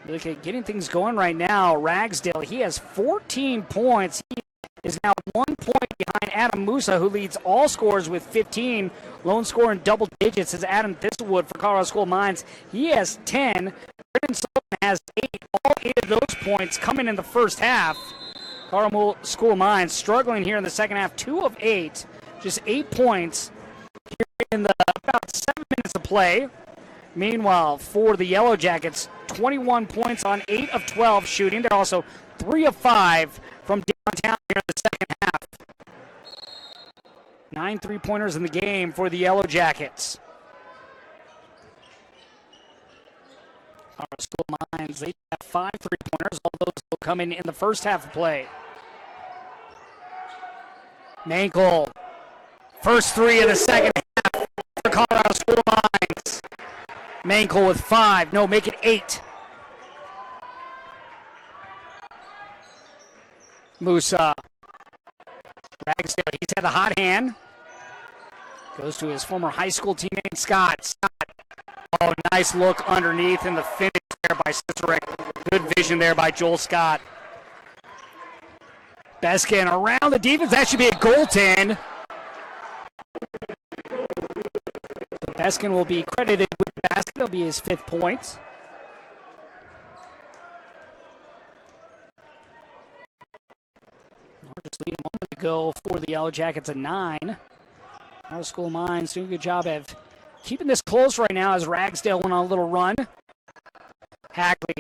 Look at getting things going right now. Ragsdale, he has 14 points. He is now 1 point behind Adam Moussa, who leads all scorers with 15. Lone scorer in double digits is Adam Thistlewood for Colorado School Mines. He has 10. Brendan Sullivan has 8. All 8 of those points coming in the first half. Colorado School Mines struggling here in the second half. 2 of 8. Just 8 points here in the about 7 minutes of play. Meanwhile, for the Yellow Jackets, 21 points on 8 of 12 shooting. They're also 3 of 5 from downtown here in the second half. 9 3-pointers in the game for the Yellow Jackets. Our School Mines, they have 5 3-pointers. All those will come in the first half of play. Mankel, first 3 of the second half for Colorado School Mines. Mankel with 5. No, make it 8. Moussa. Ragsdale, he's had the hot hand. Goes to his former high school teammate, Scott. Scott. Oh, nice look underneath and the finish there by Cicerek. Good vision there by Joel Scott. Beskin around the defense. That should be a goaltend. Beskin will be credited with the basket. It'll be his 5th point. Just lead a moment ago for the Yellow Jackets at 9. Our School Mines doing a good job of keeping this close right now as Ragsdale went on a little run. Hackley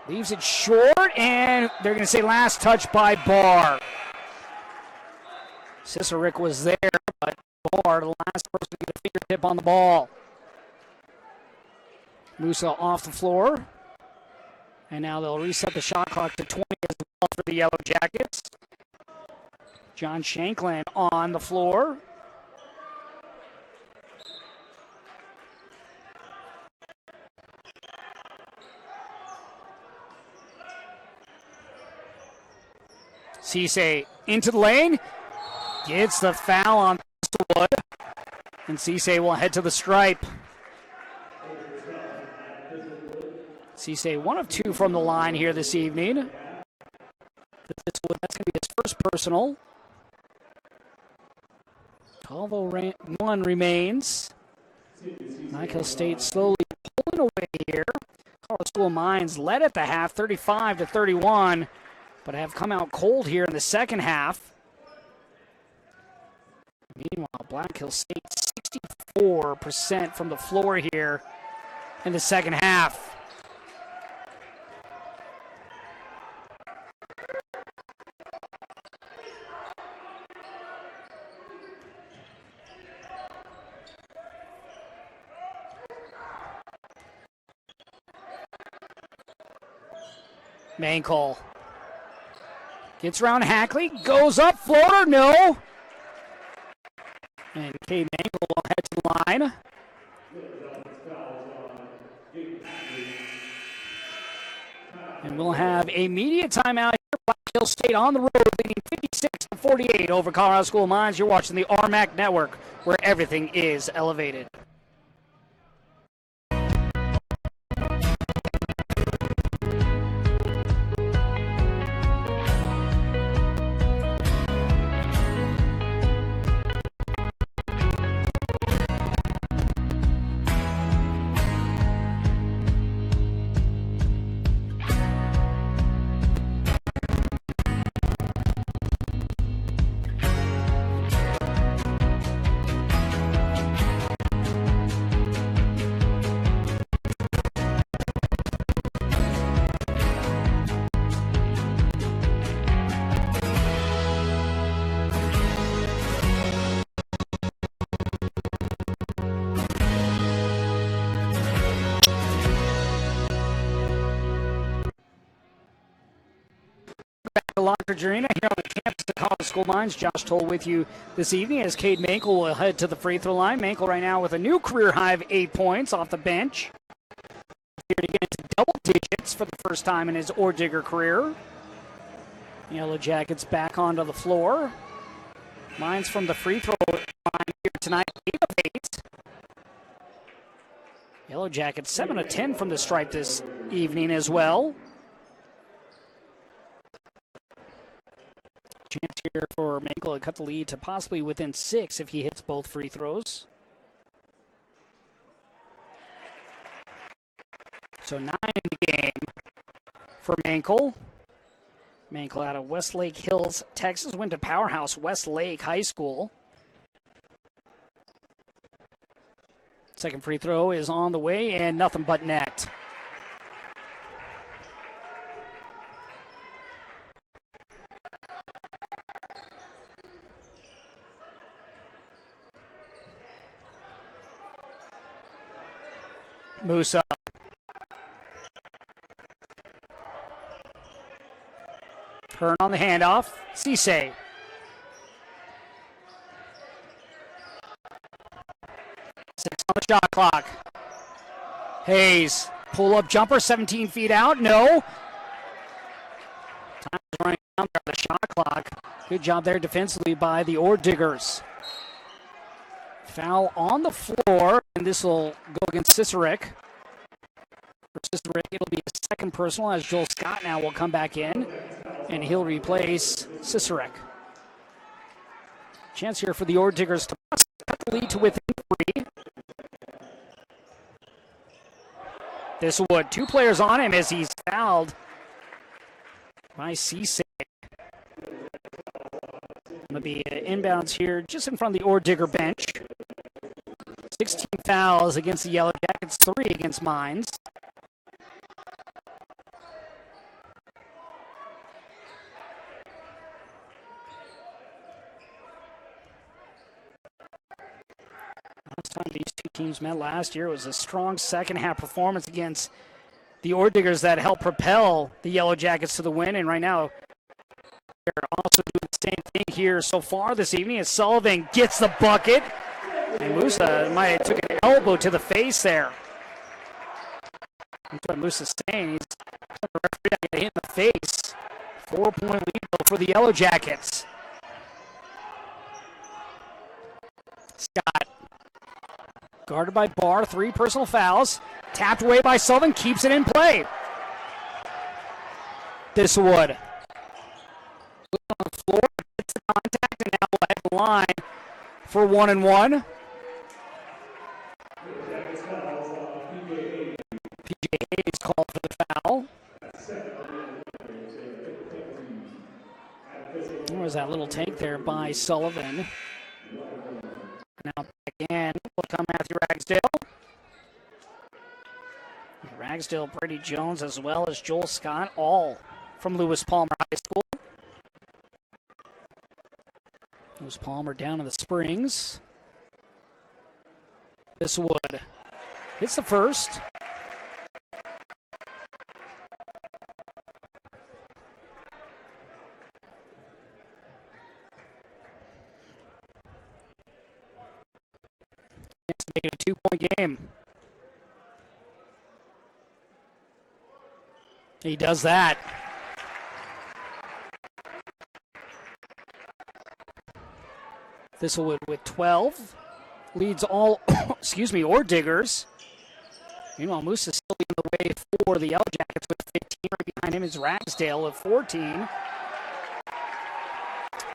leaves it short, and they're going to say last touch by Barr. Cicerek was there, but Barr, the last person to get a fingertip on the ball. Moussa off the floor. And now they'll reset the shot clock to 20 as well for the Yellow Jackets. John Shanklin on the floor. Cisse into the lane. Gets the foul on Wood. And Cisse will head to the stripe. Cisse 1 of 2 from the line here this evening. That's going to be his first personal. 12:01 remains. Michael State slowly pulling away here. Colorado School Mines led at the half, 35-31, but have come out cold here in the second half. Meanwhile, Black Hills State 64% from the floor here in the second half. Mankel gets around Hackley, goes up, floater, no. And Cade Mankel will head to the line. And we'll have a media timeout here. Black Hills State on the road, leading 56-48 over Colorado School Mines. You're watching the RMAC Network, where everything is elevated. Lockridge Arena here on the campus of Colorado School Mines. Josh Toll with you this evening as Cade Mankel will head to the free throw line. Mankel right now with a new career high of 8 points off the bench. Here to get into double digits for the first time in his Ordigger career. Yellow Jackets back onto the floor. Mines from the free throw line here tonight, 8 of 8. Yellow Jackets 7 of 10 from the stripe this evening as well. Chance here for Mankel to cut the lead to possibly within 6 if he hits both free throws. So 9 in the game for Mankel. Mankel out of Westlake Hills, Texas, went to Powerhouse Westlake High School. Second free throw is on the way and nothing but net. Moussa. Hearn on the handoff. Cisse. Six on the shot clock. Hayes. Pull-up jumper, 17 feet out. No. Time is running down there on the shot clock. Good job there defensively by the Ore Diggers. Foul on the floor, and this will go against Cicerek. For Cicerek, it'll be a second personal as Joel Scott now will come back in, and he'll replace Cicerek. Chance here for the Ore Diggers to cut the lead to within 3. This would 2 players on him as he's fouled by Cisse. Going to be inbounds here just in front of the Ore Digger bench. 16 fouls against the Yellow Jackets, 3 against Mines. Last time these two teams met last year was a strong second half performance against the Ore Diggers that helped propel the Yellow Jackets to the win, and right now they're also doing the same thing here so far this evening as Sullivan gets the bucket. And Moussa might have took an elbow to the face there. That's what Moussa's saying. He's the referee got hit in the face. 4-point lead for the Yellow Jackets. Scott. Guarded by Barr. 3 personal fouls. Tapped away by Sullivan. Keeps it in play. Thiswood. On the floor. Gets the contact and now will head the line for 1-1. PJ Hayes called for the foul. There was that little take there by Sullivan. Now back in will come Matthew Ragsdale. Ragsdale, Brady Jones, as well as Joel Scott, all from Lewis Palmer High School. Lewis Palmer down in the Springs. This would hits the first. It's making a 2-point game. He does that. Thistlewood with 12. Leads all, Ore Diggers. Meanwhile, Moose is still leading the way for the Yellow Jackets with 15. Right behind him is Ragsdale with 14.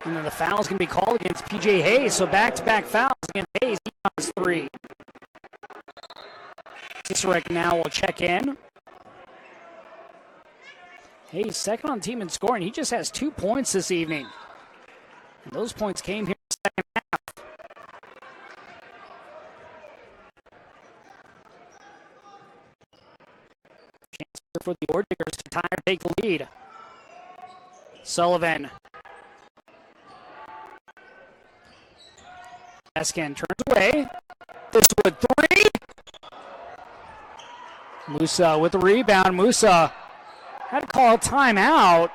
And then the foul's going to be called against PJ Hayes. So back-to-back fouls against Hayes. He has 3. Cicerek now will check in. Hayes second on the team in scoring. He just has 2 points this evening. And those points came here in the second half. Chance for the Ore Diggers to tie or take the lead. Sullivan. Eskin turns away. This with 3. Moussa with the rebound. Moussa had to call a timeout.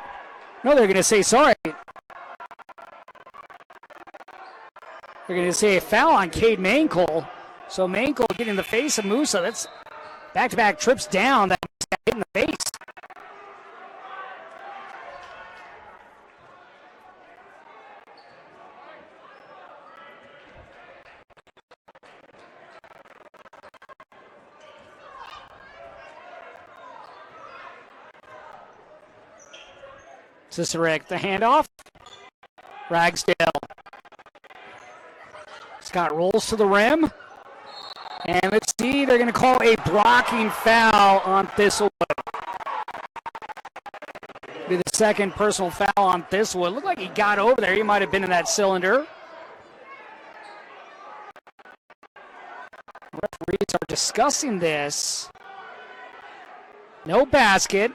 No, they're going to say sorry. They're going to say a foul on Cade Mankel. So Mankel getting in the face of Moussa. That's back-to-back trips down. That got hit in the face. Cicerek, the handoff. Ragsdale. Scott rolls to the rim. And let's see, they're going to call a blocking foul on Thistlewood. Be the second personal foul on Thistlewood. Looked like he got over there. He might have been in that cylinder. Referees discussing this. No basket,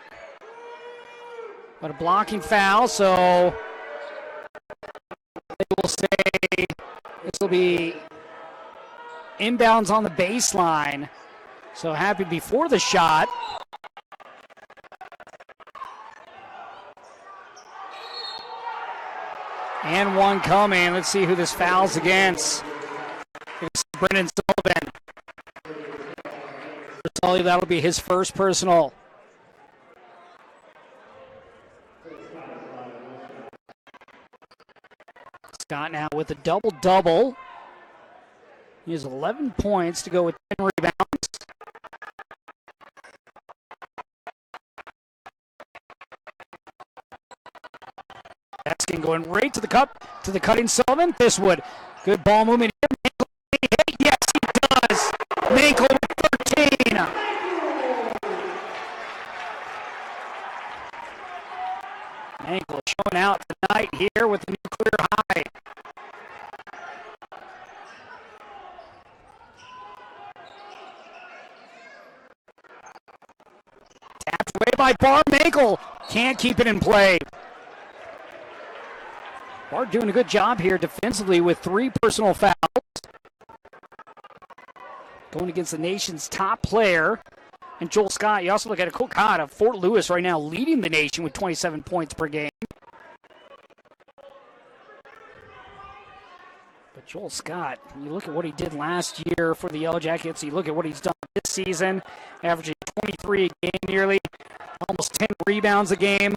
but a blocking foul, so they will say this will be inbounds on the baseline. So happy before the shot. And one coming. Let's see who this foul's against. It's Brendan Sullivan. That'll be his first personal. Scott now with a double-double. He has 11 points to go with 10 rebounds. Baskin going right to the cup, to the cutting Sullivan. Thiswood, good ball movement here. Yes, he does. Mankel with 13. Mankel showing out tonight here with a new career high. Tapped away by Barr. Mankel can't keep it in play. Barr doing a good job here defensively with 3 personal fouls. Going against the nation's top player. And Joel Scott, you also look at a Cook Hot of Fort Lewis right now leading the nation with 27 points per game. But Joel Scott, you look at what he did last year for the Yellow Jackets, you look at what he's done this season, averaging 23 a game nearly, almost 10 rebounds a game.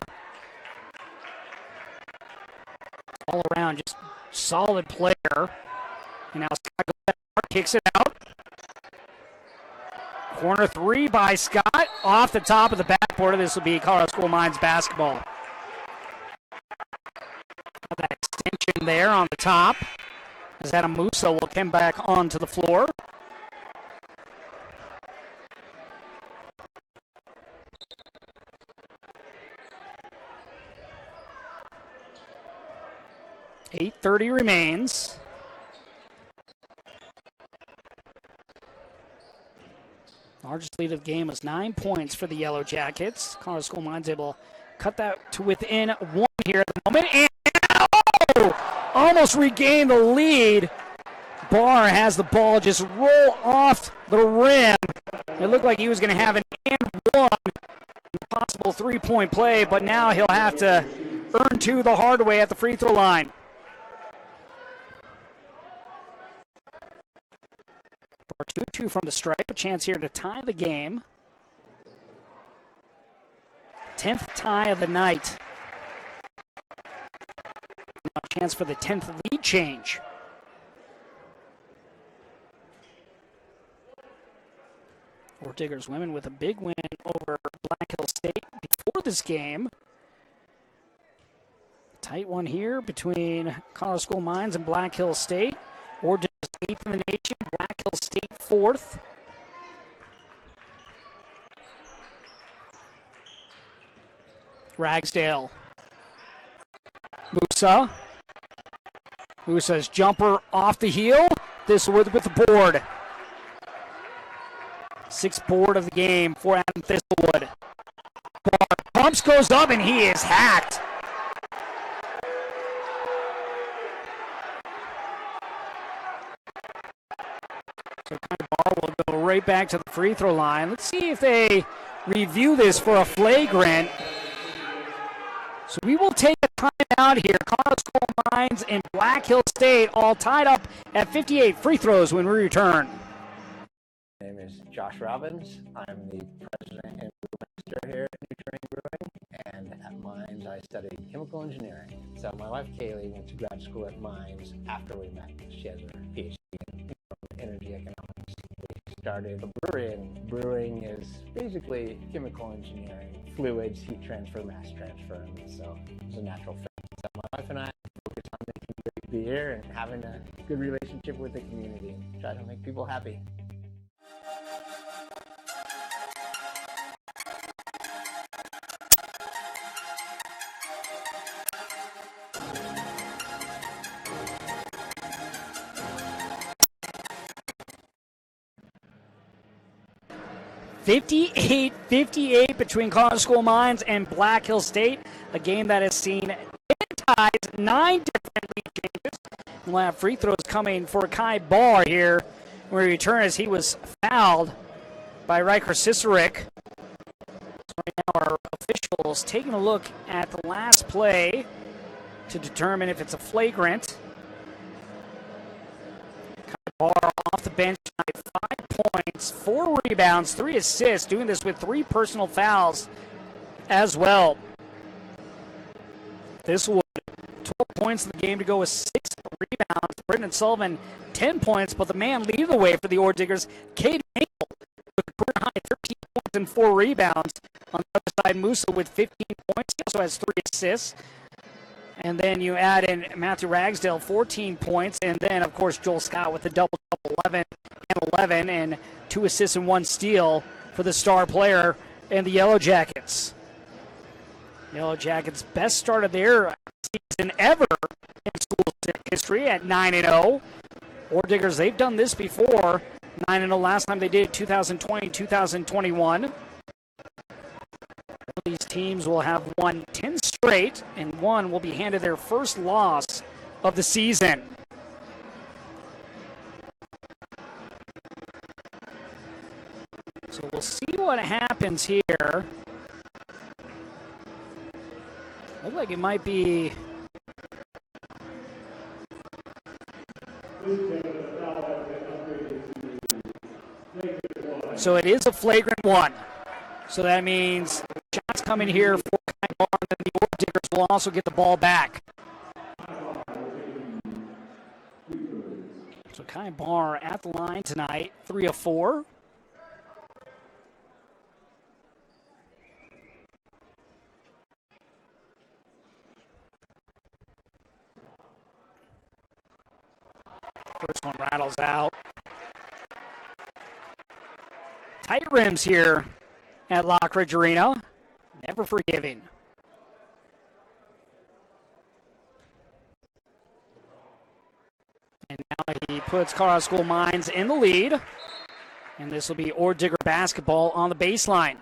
All around, just solid player. And now Scott goes back, kicks it out. Corner 3 by Scott, off the top of the backboard. This will be Colorado School Mines basketball. That extension there on the top as Adam Moussa will come back onto the floor. .8:30 remains. Largest lead of the game was 9 points for the Yellow Jackets. Colorado School Mines able to cut that to within 1 here at the moment. And almost regained the lead. Barr has the ball just roll off the rim. It looked like he was going to have an and one possible three-point play, but now he'll have to earn 2 the hard way at the free throw line. Barr 2-2 from the stripe. A chance here to tie the game. 10th tie of the night. A chance for the 10th lead change. Fort Diggers women with a big win over Black Hill State before this game. Tight one here between Colorado School Mines and Black Hill State. Fort Diggers 8th in the nation, Black Hill State 4th. Ragsdale. Moussa. Moussa's jumper off the heel. This with the board. 6th board of the game for Adam Thistlewood. Barr pumps, goes up, and he is hacked. So Barr will go right back to the free throw line. Let's see if they review this for a flagrant. So we will take a timeout here. Colorado School Mines and Black Hill State all tied up at 58 free throws when we return. My name is Josh Robbins. I'm the president and brewmaster here at New Terrain Brewing, and at Mines I studied chemical engineering. So my wife Kaylee went to grad school at Mines after we met. She has her PhD in energy economics. We started a brewery, and brewing is basically chemical engineering, fluids, heat transfer, mass transfer, and so it's a natural fit. So my wife and I focus on making great beer and having a good relationship with the community and try to make people happy. 58-58 between Colorado School of Mines and Black Hill State, a game that has seen 10 ties, 9 different lead changes. We'll have free throws coming for Kai Barr here, where he returned as he was fouled by Riker Cicerik. Right now our officials taking a look at the last play to determine if it's a flagrant. Kai Barr off the bench tonight, 5 points, 4 rebounds, 3 assists, doing this with 3 personal fouls as well. This would 12 points in the game to go with 6 rebounds. Brendan Sullivan, 10 points, but the man leading the way for the Ore Diggers, Cade Engel, with a career high 13 points and 4 rebounds. On the other side, Moussa with 15 points. He also has 3 assists. And then you add in Matthew Ragsdale, 14 points. And then, of course, Joel Scott with a double-double, 11 and 2 assists and 1 steal for the star player and the Yellow Jackets. Yellow Jackets' best start of their season ever in school history at 9-0. Ore Diggers, they've done this before. 9-0 last time they did it, 2020, 2021. These teams will have won 10 straight, and one will be handed their first loss of the season. So we'll see what happens here. Looks like it might be. So it is a flagrant one. So that means shots coming here for Kai Barr, and the Ore Diggers will also get the ball back. So Kai Barr at the line tonight, 3 of 4. First one rattles out. Tight rims here at Lockridge Arena. Never forgiving. And now he puts Colorado School of Mines in the lead. And this will be Ore Digger basketball on the baseline.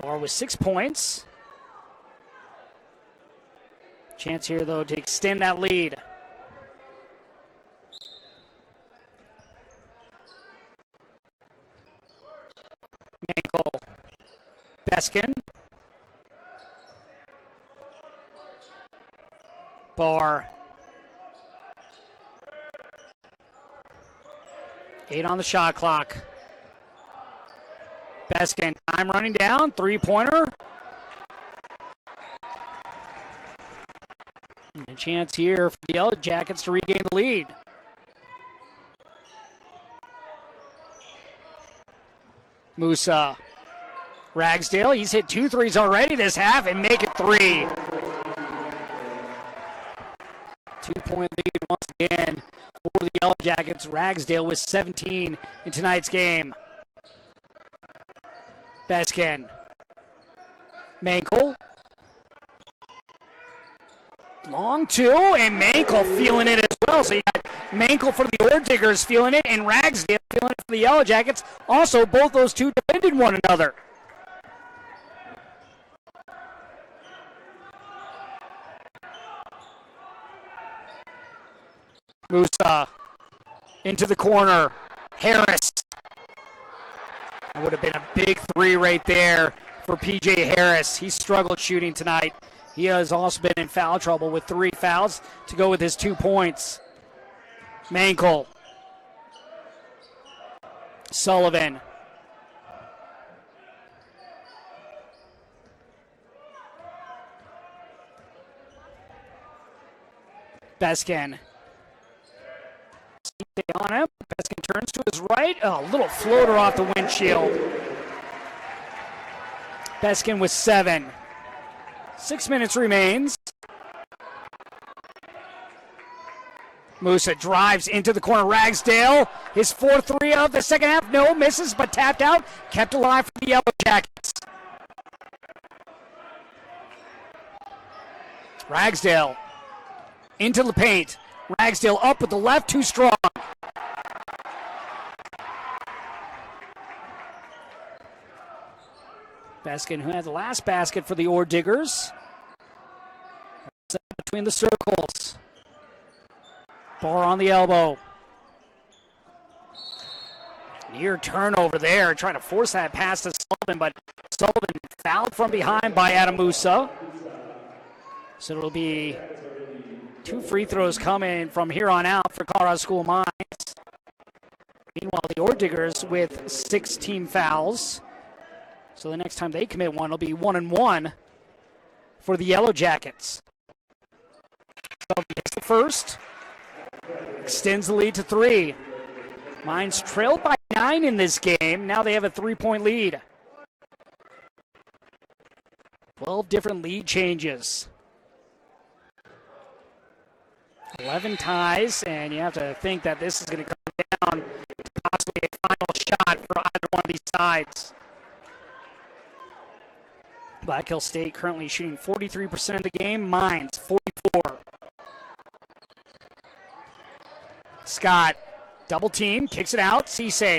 Barr with 6 points. Chance here, though, to extend that lead. Mankel, Beskin, Barr, 8 on the shot clock. Beskin, time running down, 3-pointer. And a chance here for the Yellow Jackets to regain the lead. Moussa, Ragsdale, he's hit 2 threes already this half and make it 3. 2-point lead once again for the Yellow Jackets. Ragsdale with 17 in tonight's game. Beskin, Mankel, long 2, and Mankel feeling it as well. So you got Mankel for the Ore Diggers feeling it, and Ragsdale feeling it for the Yellow Jackets. Also, both those two defended one another. Moussa into the corner. Harris. That would have been a big 3 right there for P.J. Harris. He struggled shooting tonight. He has also been in foul trouble with 3 fouls to go with his 2 points. Mankel. Sullivan. Beskin. On him. Beskin turns to his right. Oh, a little floater off the windshield. Beskin with 7. 6 minutes remains. Moussa drives into the corner. Ragsdale, his 4-3 of the second half. No, misses, but tapped out. Kept alive for the Yellow Jackets. Ragsdale into the paint. Ragsdale up with the left, too strong. Beskin, who had the last basket for the Ore Diggers. Between the circles. Barr on the elbow. Near turnover there, trying to force that pass to Sullivan, but Sullivan fouled from behind by Adam Moussa. So it'll be 2 free throws coming from here on out for Colorado School of Mines. Meanwhile, the Ore Diggers with 6 team fouls. So the next time they commit one, it'll be 1-1 for the Yellow Jackets. Sullivan gets the first. Extends the lead to 3. Mines trailed by 9 in this game. Now they have a 3-point lead. 12 different lead changes. 11 ties, and you have to think that this is going to come down to possibly a final shot for either one of these sides. Black Hill State currently shooting 43% of the game. Mines 44. Scott, double team, kicks it out. Cisse.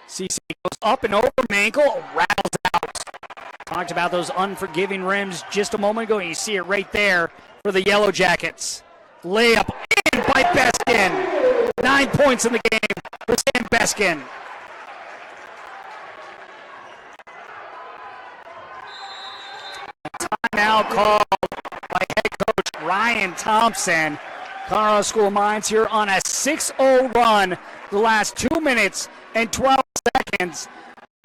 Cisse goes up and over. Mankel rattles out. Talked about those unforgiving rims just a moment ago. You see it right there for the Yellow Jackets. Layup in by Beskin. 9 points in the game for Sam Beskin. Timeout called by head coach Ryan Thompson. Colorado School of Mines here on a 6-0 run the last 2 minutes and 12 seconds.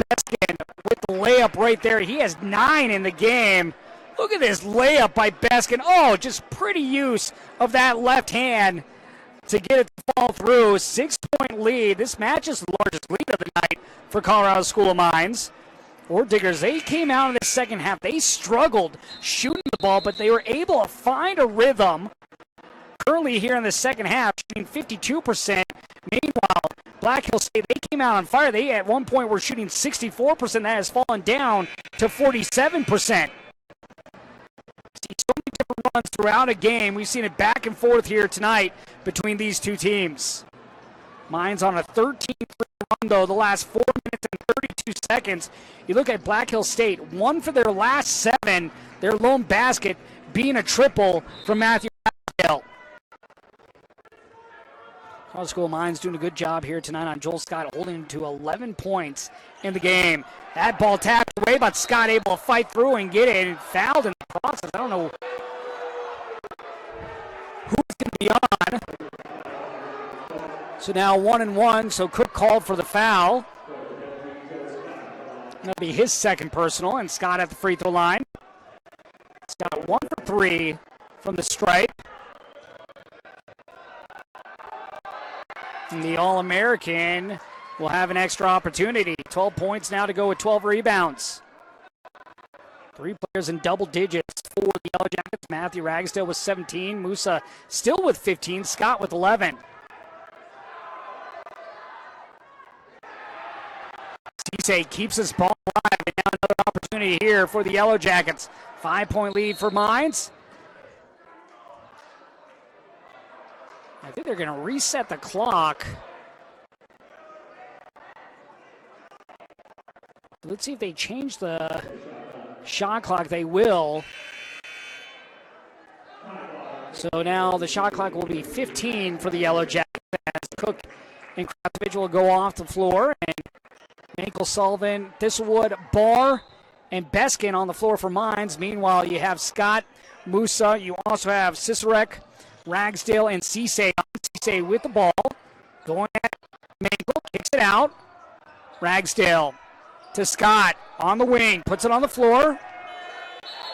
Beskin with the layup right there. He has 9 in the game. Look at this layup by Beskin. Oh, just pretty use of that left hand to get it to fall through. 6-point lead. This match is the largest lead of the night for Colorado School of Mines. Ore Diggers, they came out in the second half. They struggled shooting the ball, but they were able to find a rhythm early here in the second half, shooting 52%. Meanwhile, Black Hill State, they came out on fire. They at one point were shooting 64%. That has fallen down to 47%. See so many different runs throughout a game. We've seen it back and forth here tonight between these two teams. Mines on a 13-3 run, though, the last 4 minutes and 32 seconds. You look at Black Hill State, 1 for their last 7, their lone basket being a triple from Matthew Ragsdale. Colorado School of Mines doing a good job here tonight on Joel Scott, holding him to 11 points in the game. That ball tapped away, but Scott able to fight through and get it, and fouled in the process. I don't know who's going to be on. So now 1-1, so Cook called for the foul. That'll be his second personal, and Scott at the free throw line. Scott 1 for 3 from the stripe. And the All-American will have an extra opportunity. 12 points now to go with 12 rebounds. 3 players in double digits for the Yellow Jackets. Matthew Ragsdale with 17. Moussa still with 15. Scott with 11. Cisse keeps his ball alive, and now another opportunity here for the Yellow Jackets. 5-point lead for Mines. I think they're going to reset the clock. Let's see if they change the shot clock. They will. So now the shot clock will be 15 for the Yellow Jackets as Cook and Krasovich will go off the floor. And Mankel, Sullivan, Thistlewood, Barr, and Beskin on the floor for Mines. Meanwhile, you have Scott, Moussa. You also have Cicerek, Ragsdale, and Cisse. Cisse with the ball. Going at Mankel, kicks it out. Ragsdale to Scott on the wing, puts it on the floor.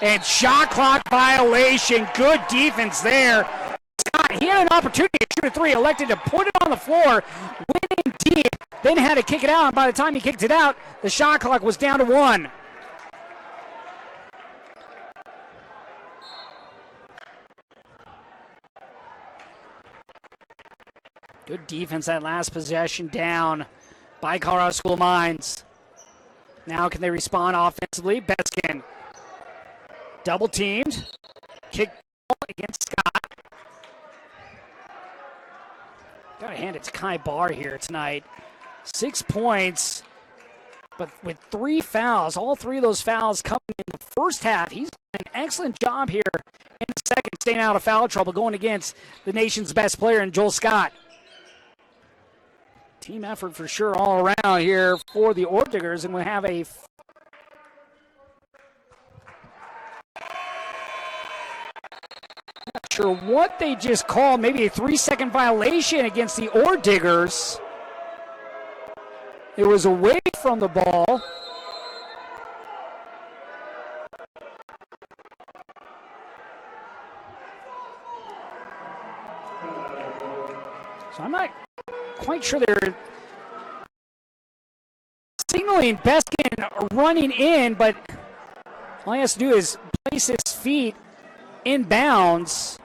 And shot clock violation. Good defense there. Scott, he had an opportunity to shoot a 3, elected to put it on the floor, went in deep, then had to kick it out. And by the time he kicked it out, the shot clock was down to 1. Good defense that last possession down by Colorado School of Mines. Now can they respond offensively? Beskin double teamed. Kick ball against Scott. Got to hand it to Kai Barr here tonight. 6 points But with 3 fouls, all 3 of those fouls coming in the first half, he's done an excellent job here in the second, staying out of foul trouble, going against the nation's best player in Joel Scott. Team effort for sure all around here for the Orb Diggers, and we have a not sure what they just called, maybe a 3-second violation against the Orb Diggers. It was away from the ball. So I'm not quite sure they're signaling Beskin running in, but all he has to do is place his feet in bounds.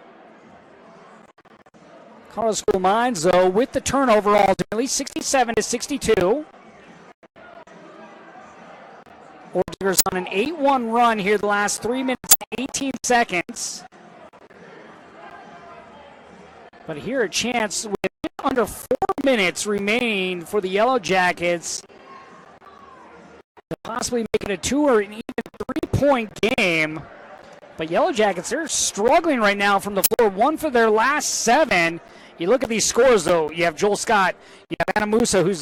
Colorado School Mines, though, with the turnover ultimately, 67-62. Ordigers on an 8-1 run here the last 3 minutes, 18 seconds. But here a chance with under 4 minutes remaining for the Yellow Jackets to possibly make it a 2 or an even 3-point game. But Yellow Jackets, they're struggling right now from the floor. 1 for their last 7. You look at these scores, though. You have Joel Scott. You have Adam Moussa, who's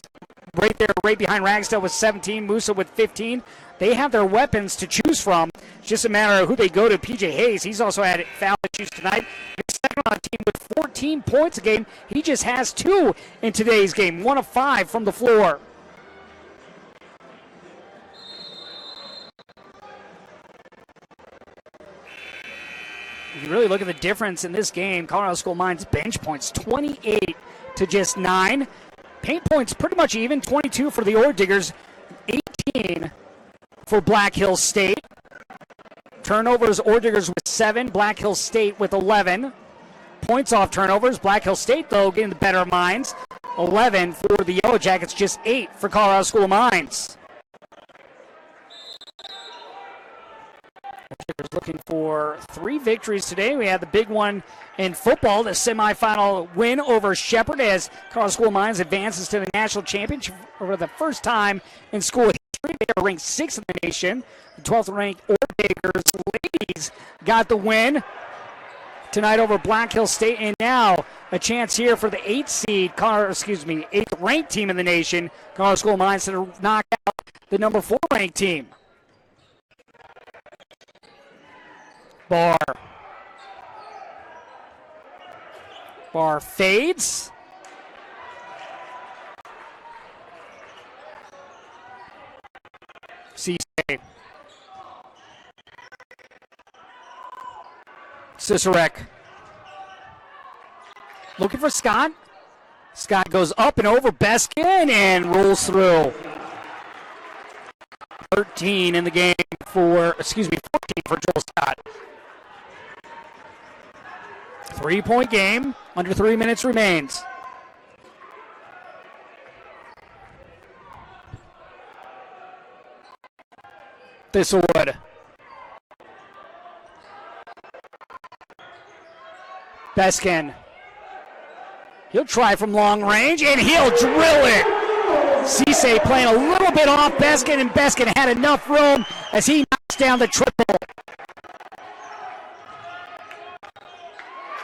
right there, right behind Ragsdale with 17. Moussa with 15. They have their weapons to choose from. It's just a matter of who they go to. PJ Hayes, he's also had foul issues tonight. He's second on the team with 14 points a game. He just has 2 in today's game. 1 of 5 from the floor. If you really look at the difference in this game, Colorado School Mines bench points 28 to just 9. Paint points pretty much even, 22 for the Orb Diggers, 18 for Black Hills State. Turnovers, Orb Diggers with 7, Black Hills State with 11. Points off turnovers, Black Hills State, though, getting the better of Mines. 11 for the Yellow Jackets, just 8 for Colorado School Mines. Looking for 3 victories today. We had the big one in football, the semifinal win over Shepherd as Colorado School Mines advances to the national championship for the first time in school history. They are ranked 6th in the nation. The 12th ranked Orb Diggers ladies got the win tonight over Black Hills State, and now a chance here for the 8th ranked team in the nation, Colorado School Mines, to knock out the number 4 ranked team. Barr fades. Cisse. Cicerek. Looking for Scott. Scott goes up and over Beskin and rolls through. 14 in the game for, 14 for Joel Scott. 3-point game, under 3 minutes remains. Thistlewood. Beskin. He'll try from long range, and he'll drill it. Cisse playing a little bit off Beskin, and Beskin had enough room as he knocks down the triple.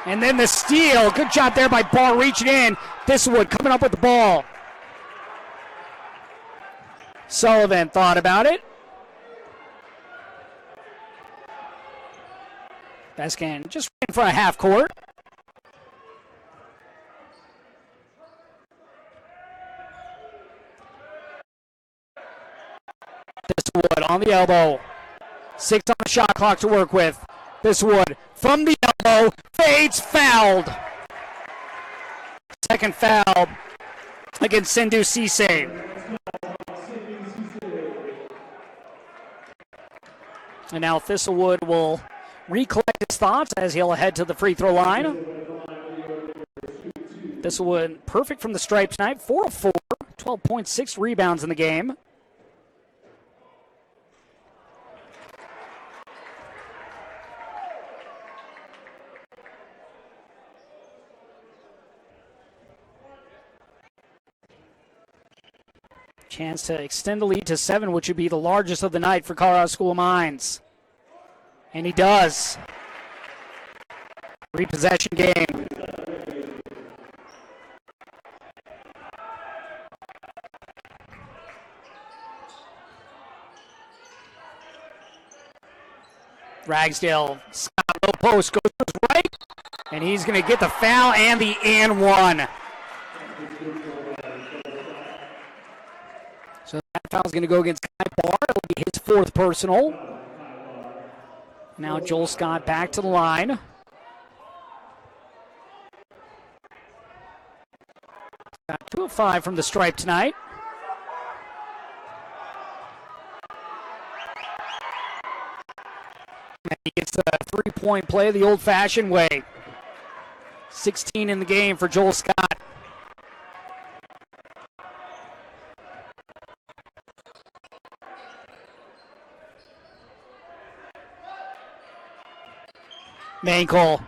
And then the steal. Good job there by Barr reaching in. Thistlewood coming up with the ball. Sullivan thought about it. Beskin just ran for a half court. Thistlewood on the elbow. 6 on the shot clock to work with. Thistlewood from the elbow, fades, fouled. Second foul against Sindhu Cisse. And now Thistlewood will recollect his thoughts as he'll head to the free throw line. Thistlewood perfect from the stripe tonight, 4 of 4, 12.6 rebounds in the game. Chance to extend the lead to 7, which would be the largest of the night for Colorado School of Mines. And he does. Repossession game. Ragsdale, Scott, low post, goes to his right, and he's going to get the foul and the and one. So that foul's going to go against Kai Barr. It'll be his 4th personal. Now Joel Scott back to the line. Got 2 of 5 from the stripe tonight. And he gets a 3-point play the old-fashioned way. 16 in the game for Joel Scott. Mankel.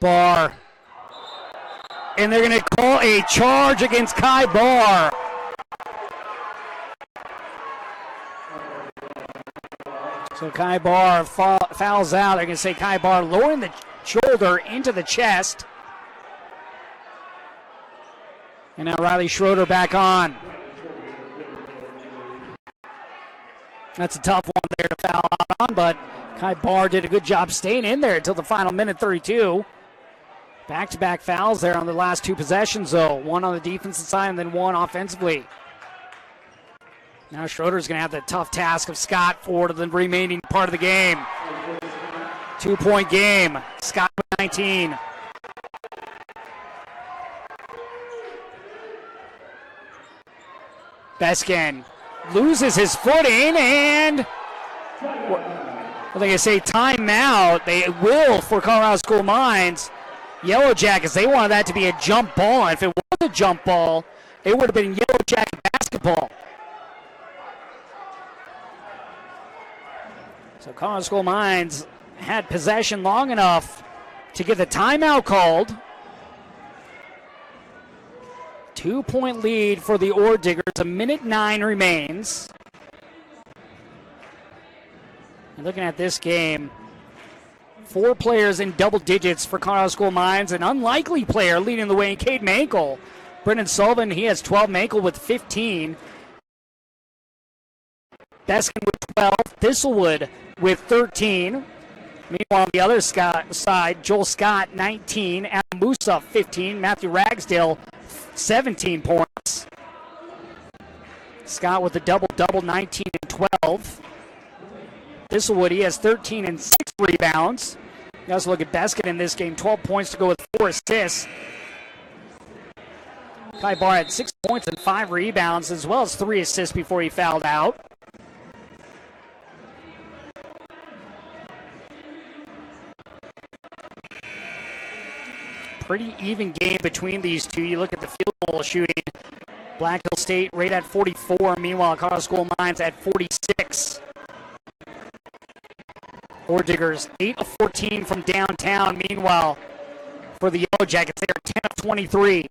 Barr. And they're going to call a charge against Kai Barr. So Kai Barr fouls out. They're going to say Kai Barr lowering the shoulder into the chest. And now Riley Schroeder back on. That's a tough one there to foul out on, but Kai Barr did a good job staying in there until the final minute 32. Back-to-back fouls there on the last 2 possessions, though. One on the defensive side and then one offensively. Now Schroeder's going to have the tough task of Scott for the remaining part of the game. 2-point game. Scott with 19. Beskin loses his footing, and well, they're going to say timeout. They will for Colorado School of Mines. Yellow Jackets, they wanted that to be a jump ball. If it was a jump ball, it would have been Yellow Jacket basketball. So Colorado School of Mines had possession long enough to get the timeout called. 2-point lead for the Ore Diggers. A minute 9 remains. And looking at this game, 4 players in double digits for Colorado School of Mines. An unlikely player leading the way in Cade Mankel. Brendan Sullivan, he has 12. Mankel with 15. Beskin with 12. Thistlewood with 13. Meanwhile, on the other side, Joel Scott, 19. Adam Moussa, 15. Matthew Ragsdale, 17 points. Scott with a double-double, 19 and 12. Thistlewood, he has 13 and 6 rebounds. You also look at Beskin in this game, 12 points to go with 4 assists. Kai Barr had 6 points and 5 rebounds, as well as 3 assists before he fouled out. Pretty even game between these two. You look at the field goal shooting. Black Hill State right at 44. Meanwhile, Colorado School of Mines at 46. Ore Diggers 8 of 14 from downtown. Meanwhile, for the Yellow Jackets, they are 10 of 23.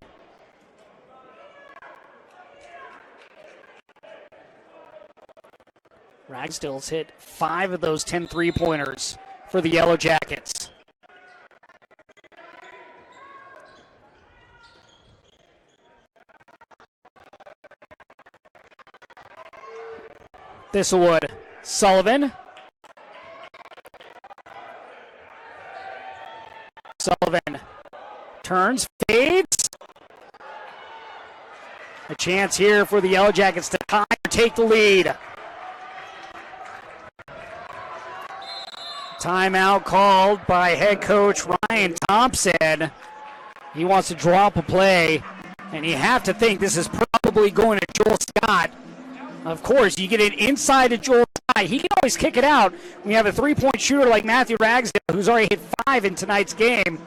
Ragsdale's hit 5 of those 10 3-pointers for the Yellow Jackets. Thistlewood, Sullivan. Sullivan turns, fades. A chance here for the Yellow Jackets to tie or take the lead. Timeout called by head coach Ryan Thompson. He wants to draw up a play, and you have to think this is probably going to Joel Scott. Of course, you get it inside to Joel Scott. He can always kick it out when you have a 3-point shooter like Matthew Ragsdale, who's already hit 5 in tonight's game.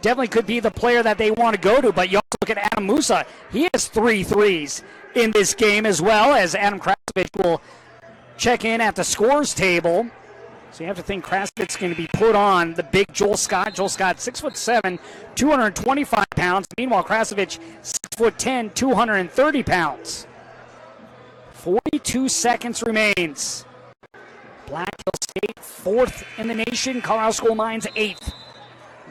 Definitely could be the player that they want to go to, but you also look at Adam Moussa. He has 3 threes in this game, as well as Adam Krasovich will check in at the scores table. So you have to think Krasnick's going to be put on the big Joel Scott. Joel Scott, 6'7", 225 pounds. Meanwhile, Krasnick, 6'10", 230 pounds. 42 seconds remains. Black Hill State, 4th in the nation. Colorado School of Mines, 8th.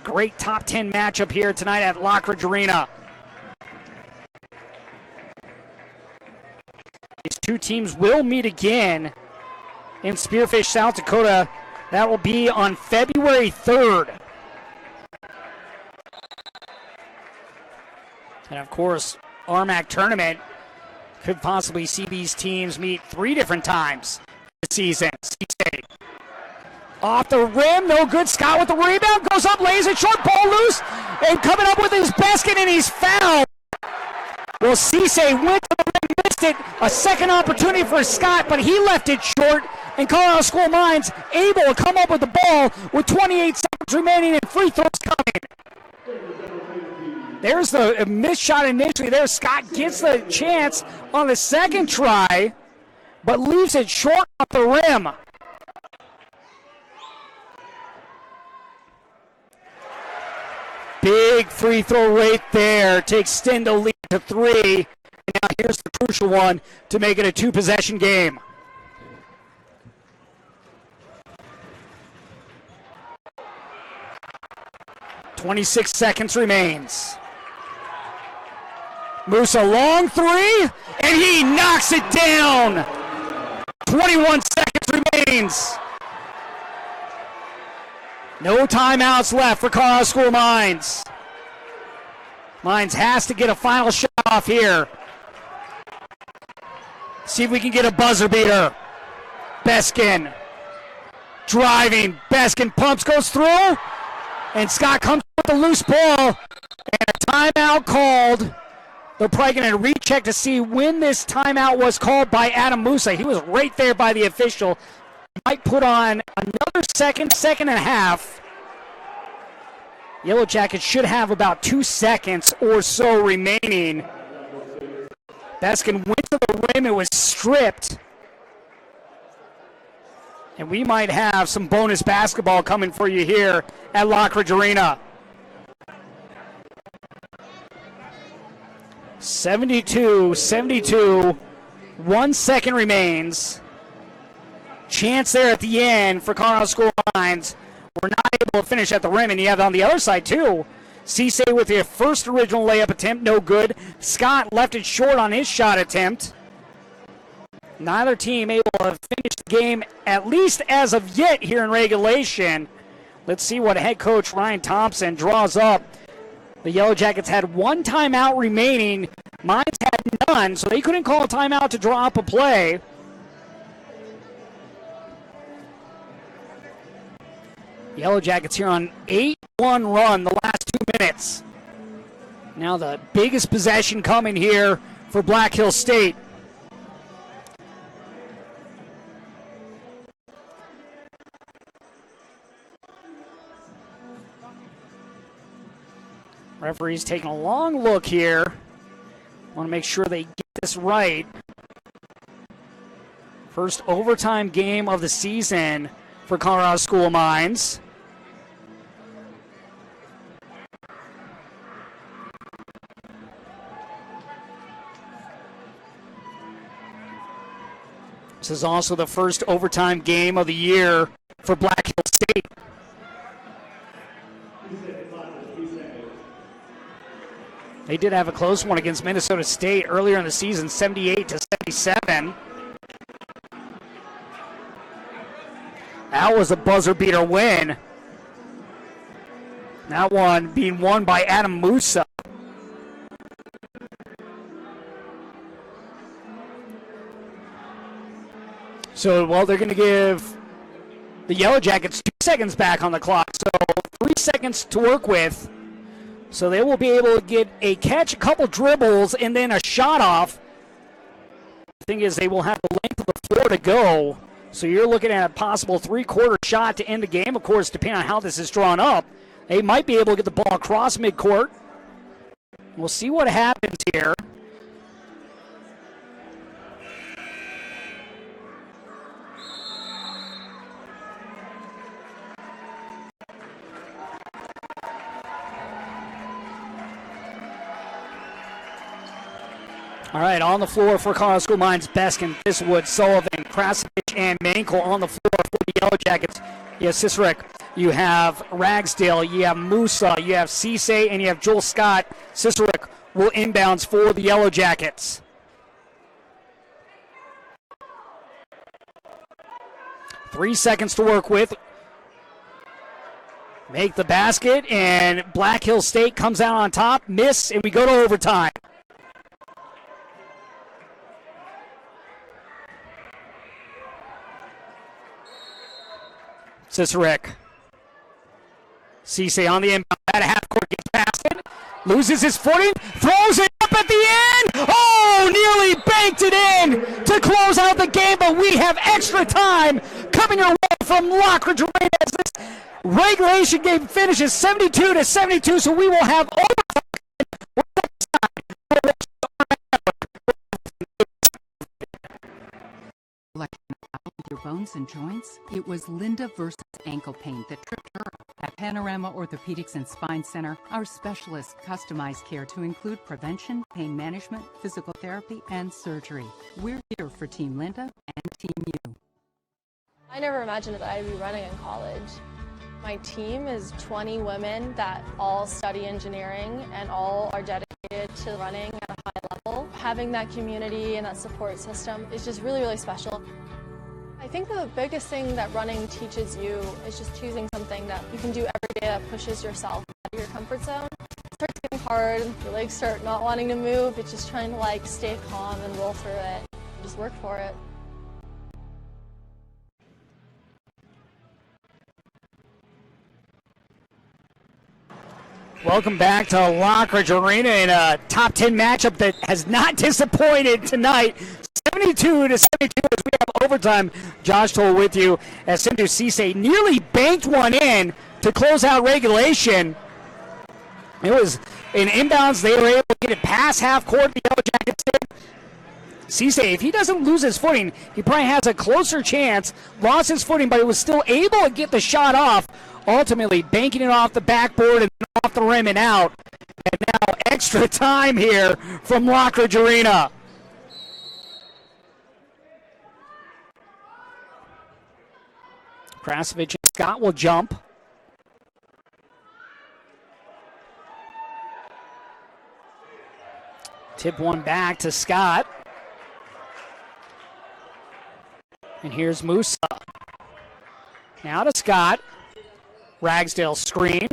Great top 10 matchup here tonight at Lockridge Arena. These two teams will meet again in Spearfish, South Dakota. That will be on February 3rd. And of course, RMAC tournament could possibly see these teams meet 3 different times this season. C-State. Off the rim, no good. Scott with the rebound, goes up, lays it short, ball loose, and coming up with his basket, and he's fouled. Well, Cisse went to the rim, missed it. A second opportunity for Scott, but he left it short. And Colorado School of Mines able to come up with the ball with 28 seconds remaining and free throws coming. There's the missed shot initially there. Scott gets the chance on the second try, but leaves it short off the rim. Big free throw right there. Takes Stendal lead to 3. And now here's the crucial one to make it a 2-possession game. .26 seconds remains. Moussa long 3, and he knocks it down. 21 seconds remains. No timeouts left for Colorado School of Mines. Mines has to get a final shot off here. See if we can get a buzzer beater. Beskin driving. Beskin pumps, goes through. And Scott comes with a loose ball. And a timeout called. They're probably going to recheck to see when this timeout was called by Adam Moussa. He was right there by the official. Might put on another second and a half. Yellow Jackets should have about 2 seconds or so remaining. Baskin went to the rim. It was stripped. And we might have some bonus basketball coming for you here at Lockridge Arena. 72, 1 second remains. Chance there at the end for Colorado School of Mines. We're not able to finish at the rim, and you have on the other side too. Cisse with the first original layup attempt, no good. Scott left it short on his shot attempt. Neither team able to finish the game, at least as of yet here in regulation. Let's see what head coach Ryan Thompson draws up. The Yellow Jackets had 1 timeout remaining. Mines had none, so they couldn't call a timeout to draw up a play. Yellow Jackets here on 8-1 run the last 2 minutes. Now the biggest possession coming here for Black Hill State. Referee's taking a long look here. Want to make sure they get this right. First overtime game of the season for Colorado School of Mines. This is also the first overtime game of the year for Black Hill State. They did have a close one against Minnesota State earlier in the season, 78-77. That was a buzzer beater win. That one being won by Adam Moussa. So, well, they're going to give the Yellow Jackets 2 seconds back on the clock. So 3 seconds to work with. So they will be able to get a catch, a couple dribbles, and then a shot off. The thing is, they will have the length of the floor to go. So you're looking at a possible 3-quarter shot to end the game. Of course, depending on how this is drawn up, they might be able to get the ball across midcourt. We'll see what happens here. All right, on the floor for Colorado School Mines, Beskin, Thiswood, Sullivan, Krasovich, and Mankel on the floor for the Yellow Jackets. You have Cicerek, you have Ragsdale, you have Moussa, you have Cisse, and you have Joel Scott. Cicerek will inbounds for the Yellow Jackets. Three seconds to work with. Make the basket, and Black Hills State comes out on top, miss, and we go to overtime. Cicerek. Cisse on the inbound, at half court, gets past it, loses his footing, throws it up at the end. Oh, nearly banked it in to close out the game, but we have extra time coming your way from Lockridge Arena as this regulation game finishes 72-72, so we will have overtime. Like with your bones and joints? It was Linda versus ankle pain that tripped her up. At Panorama Orthopedics and Spine Center, our specialists customize care to include prevention, pain management, physical therapy, and surgery. We're here for Team Linda and Team You. I never imagined that I'd be running in college. My team is 20 women that all study engineering and all are dedicated to running at a high level. Having that community and that support system is just really, really special. I think the biggest thing that running teaches you is just choosing something that you can do every day that pushes yourself out of your comfort zone. It starts getting hard, your legs start not wanting to move, it's just trying to stay calm and roll through it. Just work for it. Welcome back to Lockridge Arena in a top 10 matchup that has not disappointed tonight. 72-72 as we have overtime. Josh Toll with you as Sindhu Cisse nearly banked one in to close out regulation. It was an inbounds. They were able to get it past half court. The Yellow Jackets did. Cisse, if he doesn't lose his footing, he probably has a closer chance. Lost his footing, but he was still able to get the shot off, ultimately banking it off the backboard and off the rim and out. And now extra time here from Lockridge Arena. Krasovich and Scott will jump. Tip one back to Scott. And here's Moussa. Now to Scott. Ragsdale screen.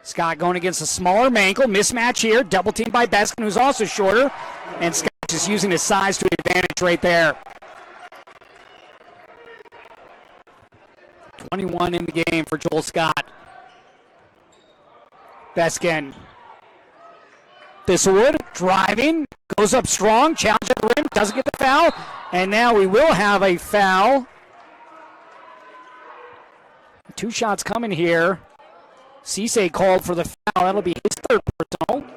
Scott going against a smaller Mankel. Mismatch here. Double teamed by Beskin, who's also shorter. And Scott just using his size to advantage right there. 21 in the game for Joel Scott. Beskin. Thiswood driving. Goes up strong. Challenge at the rim. Doesn't get the foul. And now we will have a foul. Two shots coming here. Cisse called for the foul. That'll be his third personal.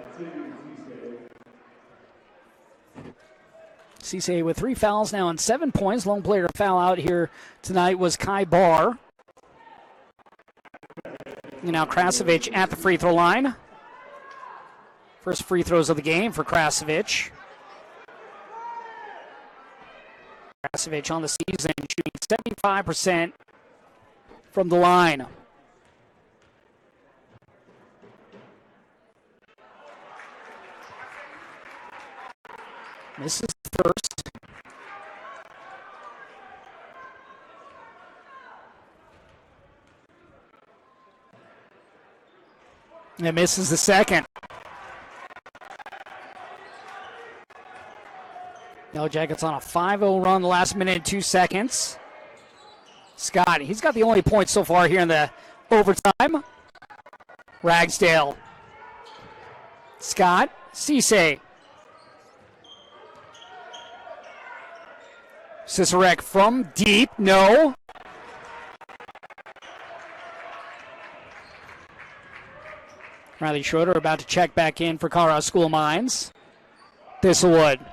Cisse with 3 fouls now and 7 points. Lone player to foul out here tonight was Kai Barr. And now Krasovich at the free throw line. First free throws of the game for Krasovich. Krasovich on the season shooting 75% from the line. Misses first. And misses the second. Yellow Jackets on a 5-0 run the last minute and 2 seconds. Scott, he's got the only point so far here in the overtime. Ragsdale. Scott. Cisse. Cicerek from deep. No. Riley Schroeder about to check back in for Colorado School of Mines. Thiswood.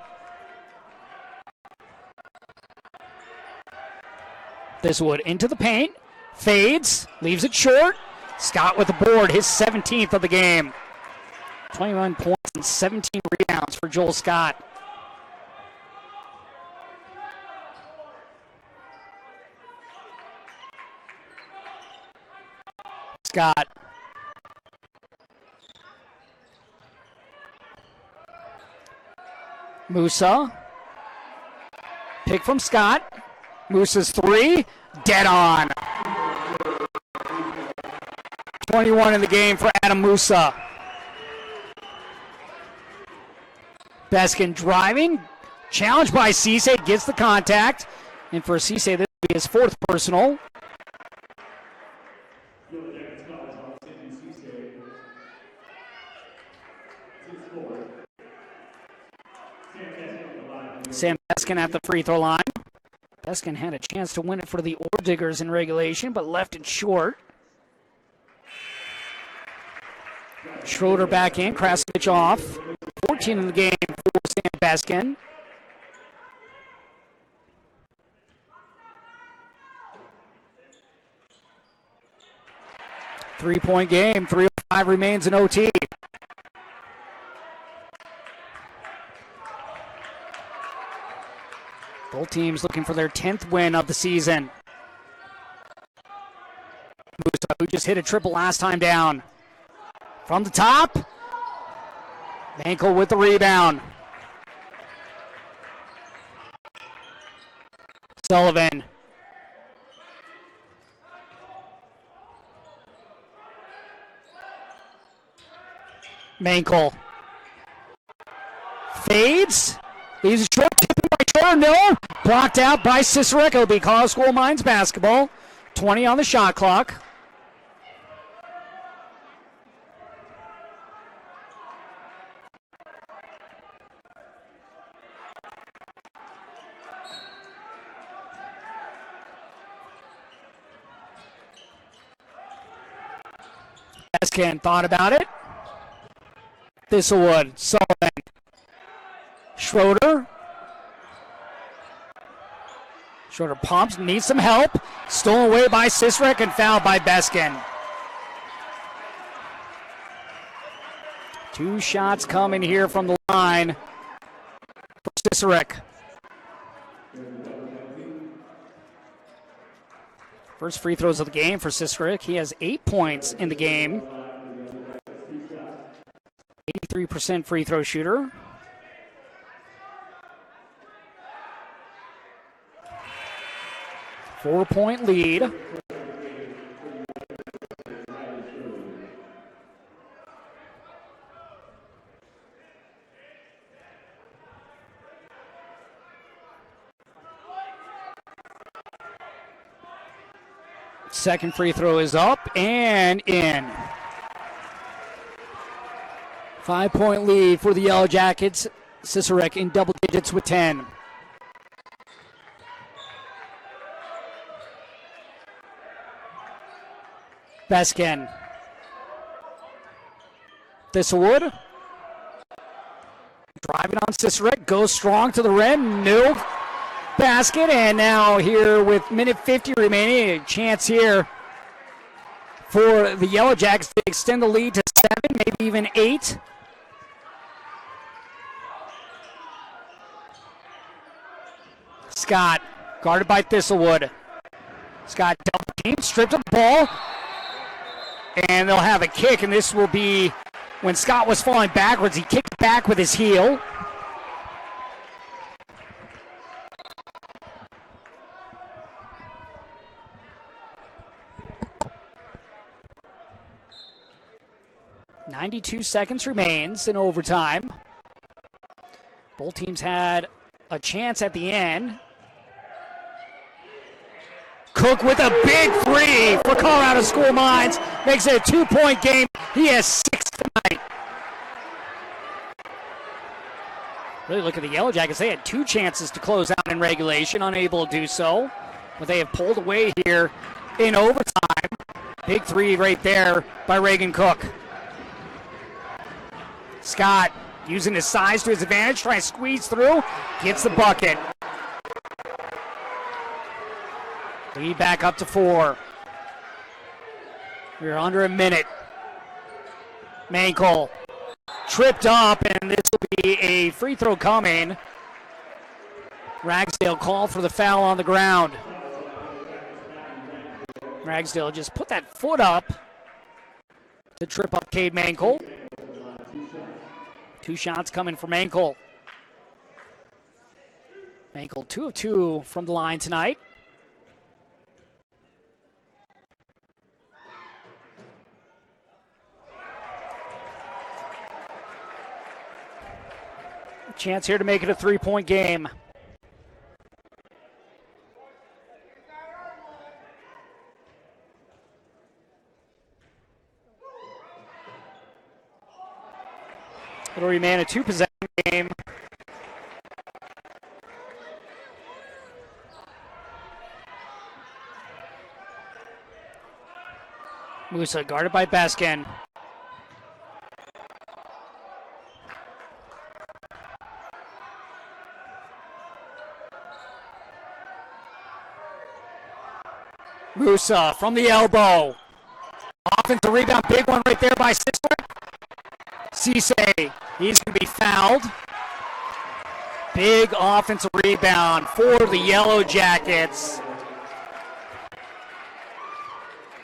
Thiswood into the paint. Fades. Leaves it short. Scott with the board. His 17th of the game. 21 points and 17 rebounds rebounds for Joel Scott. Scott. Moussa. Pick from Scott. Moussa's three. Dead on. 21 in the game for Adam Moussa. Beskin driving. Challenged by Cisse. Gets the contact. And for Cisse, this will be his fourth personal. Sam Beskin at the free throw line. Beskin had a chance to win it for the Ore Diggers in regulation, but left it short. Schroeder back in, Krasovich off. 14 in the game for Sam Beskin. Three-point game, 3:05 remains in OT. Both teams looking for their 10th win of the season. Moussa, who just hit a triple last time down. From the top. Ankle with the rebound. Sullivan. Mankel. Fades. Leaves a short tip by Turner. No. Blocked out by Cicerek. It'll be College School Mines basketball. 20 on the shot clock. Beskin thought about it. Thistlewood, Sullivan, Schroeder. Schroeder pumps, needs some help. Stolen away by Cicerek and fouled by Beskin. Two shots coming here from the line for Cicerek. First free throws of the game for Cicerek. He has 8 points in the game. 83% free throw shooter. Four-point lead. Second free throw is up and in. 5-point lead for the Yellow Jackets. Cicerek in double digits with 10. Beskin. Thistlewood. Driving on Cicerek. Goes strong to the rim. No basket. And now here with minute 50 remaining. A chance here for the Yellow Jackets to extend the lead to 7, maybe even 8. Scott, guarded by Thistlewood. Scott double team, stripped of the ball. And they'll have a kick, and this will be when Scott was falling backwards. He kicked back with his heel. .92 seconds remains in overtime. Both teams had a chance at the end. Cook with a big three for Colorado School Mines. Makes it a 2-point game. He has 6 tonight. Really look at the Yellow Jackets. They had 2 chances to close out in regulation, unable to do so. But they have pulled away here in overtime. Big three right there by Reagan Cook. Scott using his size to his advantage, trying to squeeze through. Gets the bucket. Lead back up to 4. We're under a minute. Mankel tripped up, and this will be a free throw coming. Ragsdale called for the foul on the ground. Ragsdale just put that foot up to trip up Cade Mankel. 2 shots coming from Mankel. Mankel 2 of 2 from the line tonight. Chance here to make it a 3-point game. It'll remain a 2-possession game. Moussa guarded by Baskin. Moussa from the elbow. Offensive rebound, big one right there by Sisler. Cisse, he's going to be fouled. Big offensive rebound for the Yellow Jackets.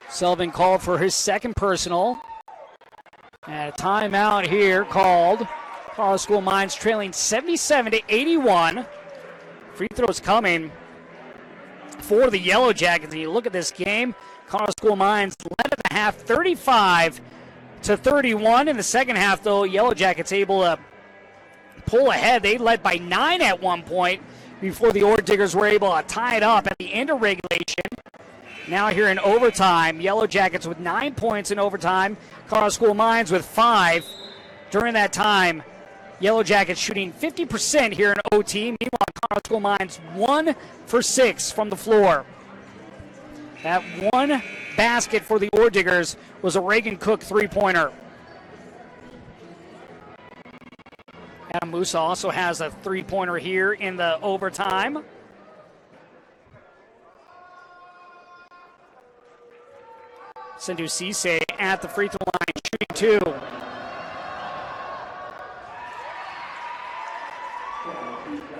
Sullivan called for his second personal. And a timeout here called. Colorado School Mines trailing 77-81. Free throws coming for the Yellow Jackets. And you look at this game, Colorado School Mines led at the half 35-31. In the second half, though, Yellow Jackets able to pull ahead. They led by 9 at one point before the Ore Diggers were able to tie it up at the end of regulation. Now here in overtime, Yellow Jackets with 9 points in overtime, Colorado School Mines with 5. During that time, Yellow Jackets shooting 50% here in OT. Meanwhile, Colorado School Mines 1 for 6 from the floor. That one basket for the Ore Diggers was a Reagan Cook three-pointer. Adam Moussa also has a three-pointer here in the overtime. Sindhu Cisse at the free throw line, shooting 2.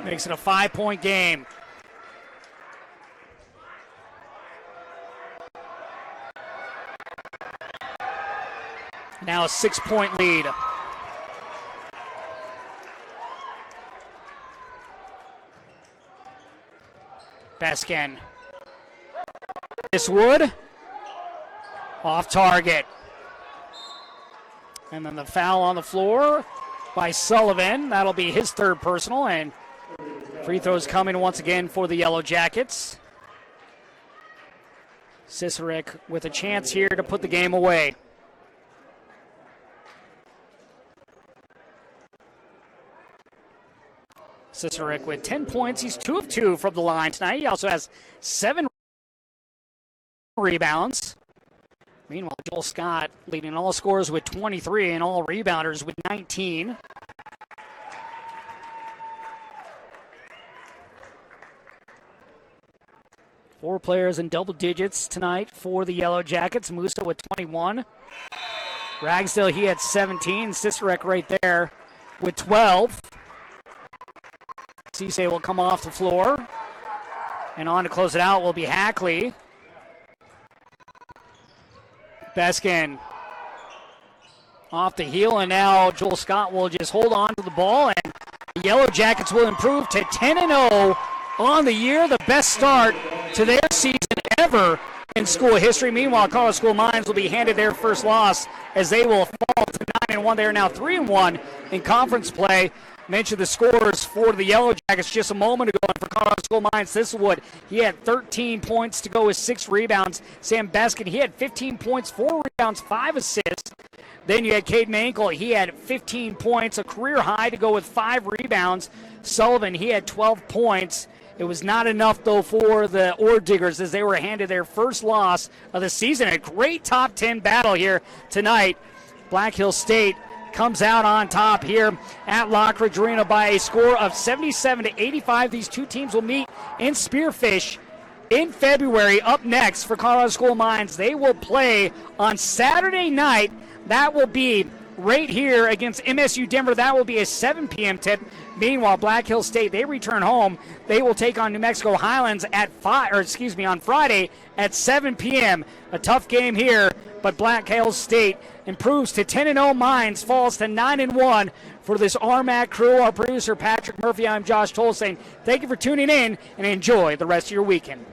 Makes it a 5-point game. Now a 6-point lead. Baskin. This Wood. Off target. And then the foul on the floor by Sullivan. That'll be his third personal, and free throws coming once again for the Yellow Jackets. Cicerek with a chance here to put the game away. Cicerek with 10 points. He's 2 of 2 from the line tonight. He also has 7 rebounds. Meanwhile, Joel Scott leading all scorers with 23 and all rebounders with 19. Four players in double digits tonight for the Yellow Jackets. Moussa with 21. Ragsdale, he had 17. Cicerek right there with 12. Cisse will come off the floor. And on to close it out will be Hackley. Baskin off the heel, and now Joel Scott will just hold on to the ball, and the Yellow Jackets will improve to 10-0 on the year, the best start to their season ever in school history. Meanwhile, Colorado School Mines will be handed their first loss as they will fall to 9-1. They are now 3-1 in conference play. Mentioned the scores for the Yellow Jackets just a moment ago. And for Colorado School Mines, Thistlewood, he had 13 points to go with 6 rebounds. Sam Baskin, he had 15 points, 4 rebounds, 5 assists. Then you had Cade Mankel, he had 15 points, a career high to go with 5 rebounds. Sullivan, he had 12 points. It was not enough, though, for the Ore Diggers as they were handed their first loss of the season. A great top 10 battle here tonight. Black Hills State comes out on top here at Lockridge Arena by a score of 77-85. These two teams will meet in Spearfish in February. Up next for Colorado School Mines, they will play on Saturday night. That will be right here against MSU Denver. That will be a 7 p.m. tip. Meanwhile, Black Hills State, they return home. They will take on New Mexico Highlands on Friday at 7 p.m. A tough game here, but Black Hills State improves to 10-0. Mines falls to 9-1 for this RMAC crew. Our producer, Patrick Murphy, I'm Josh Toll saying thank you for tuning in and enjoy the rest of your weekend.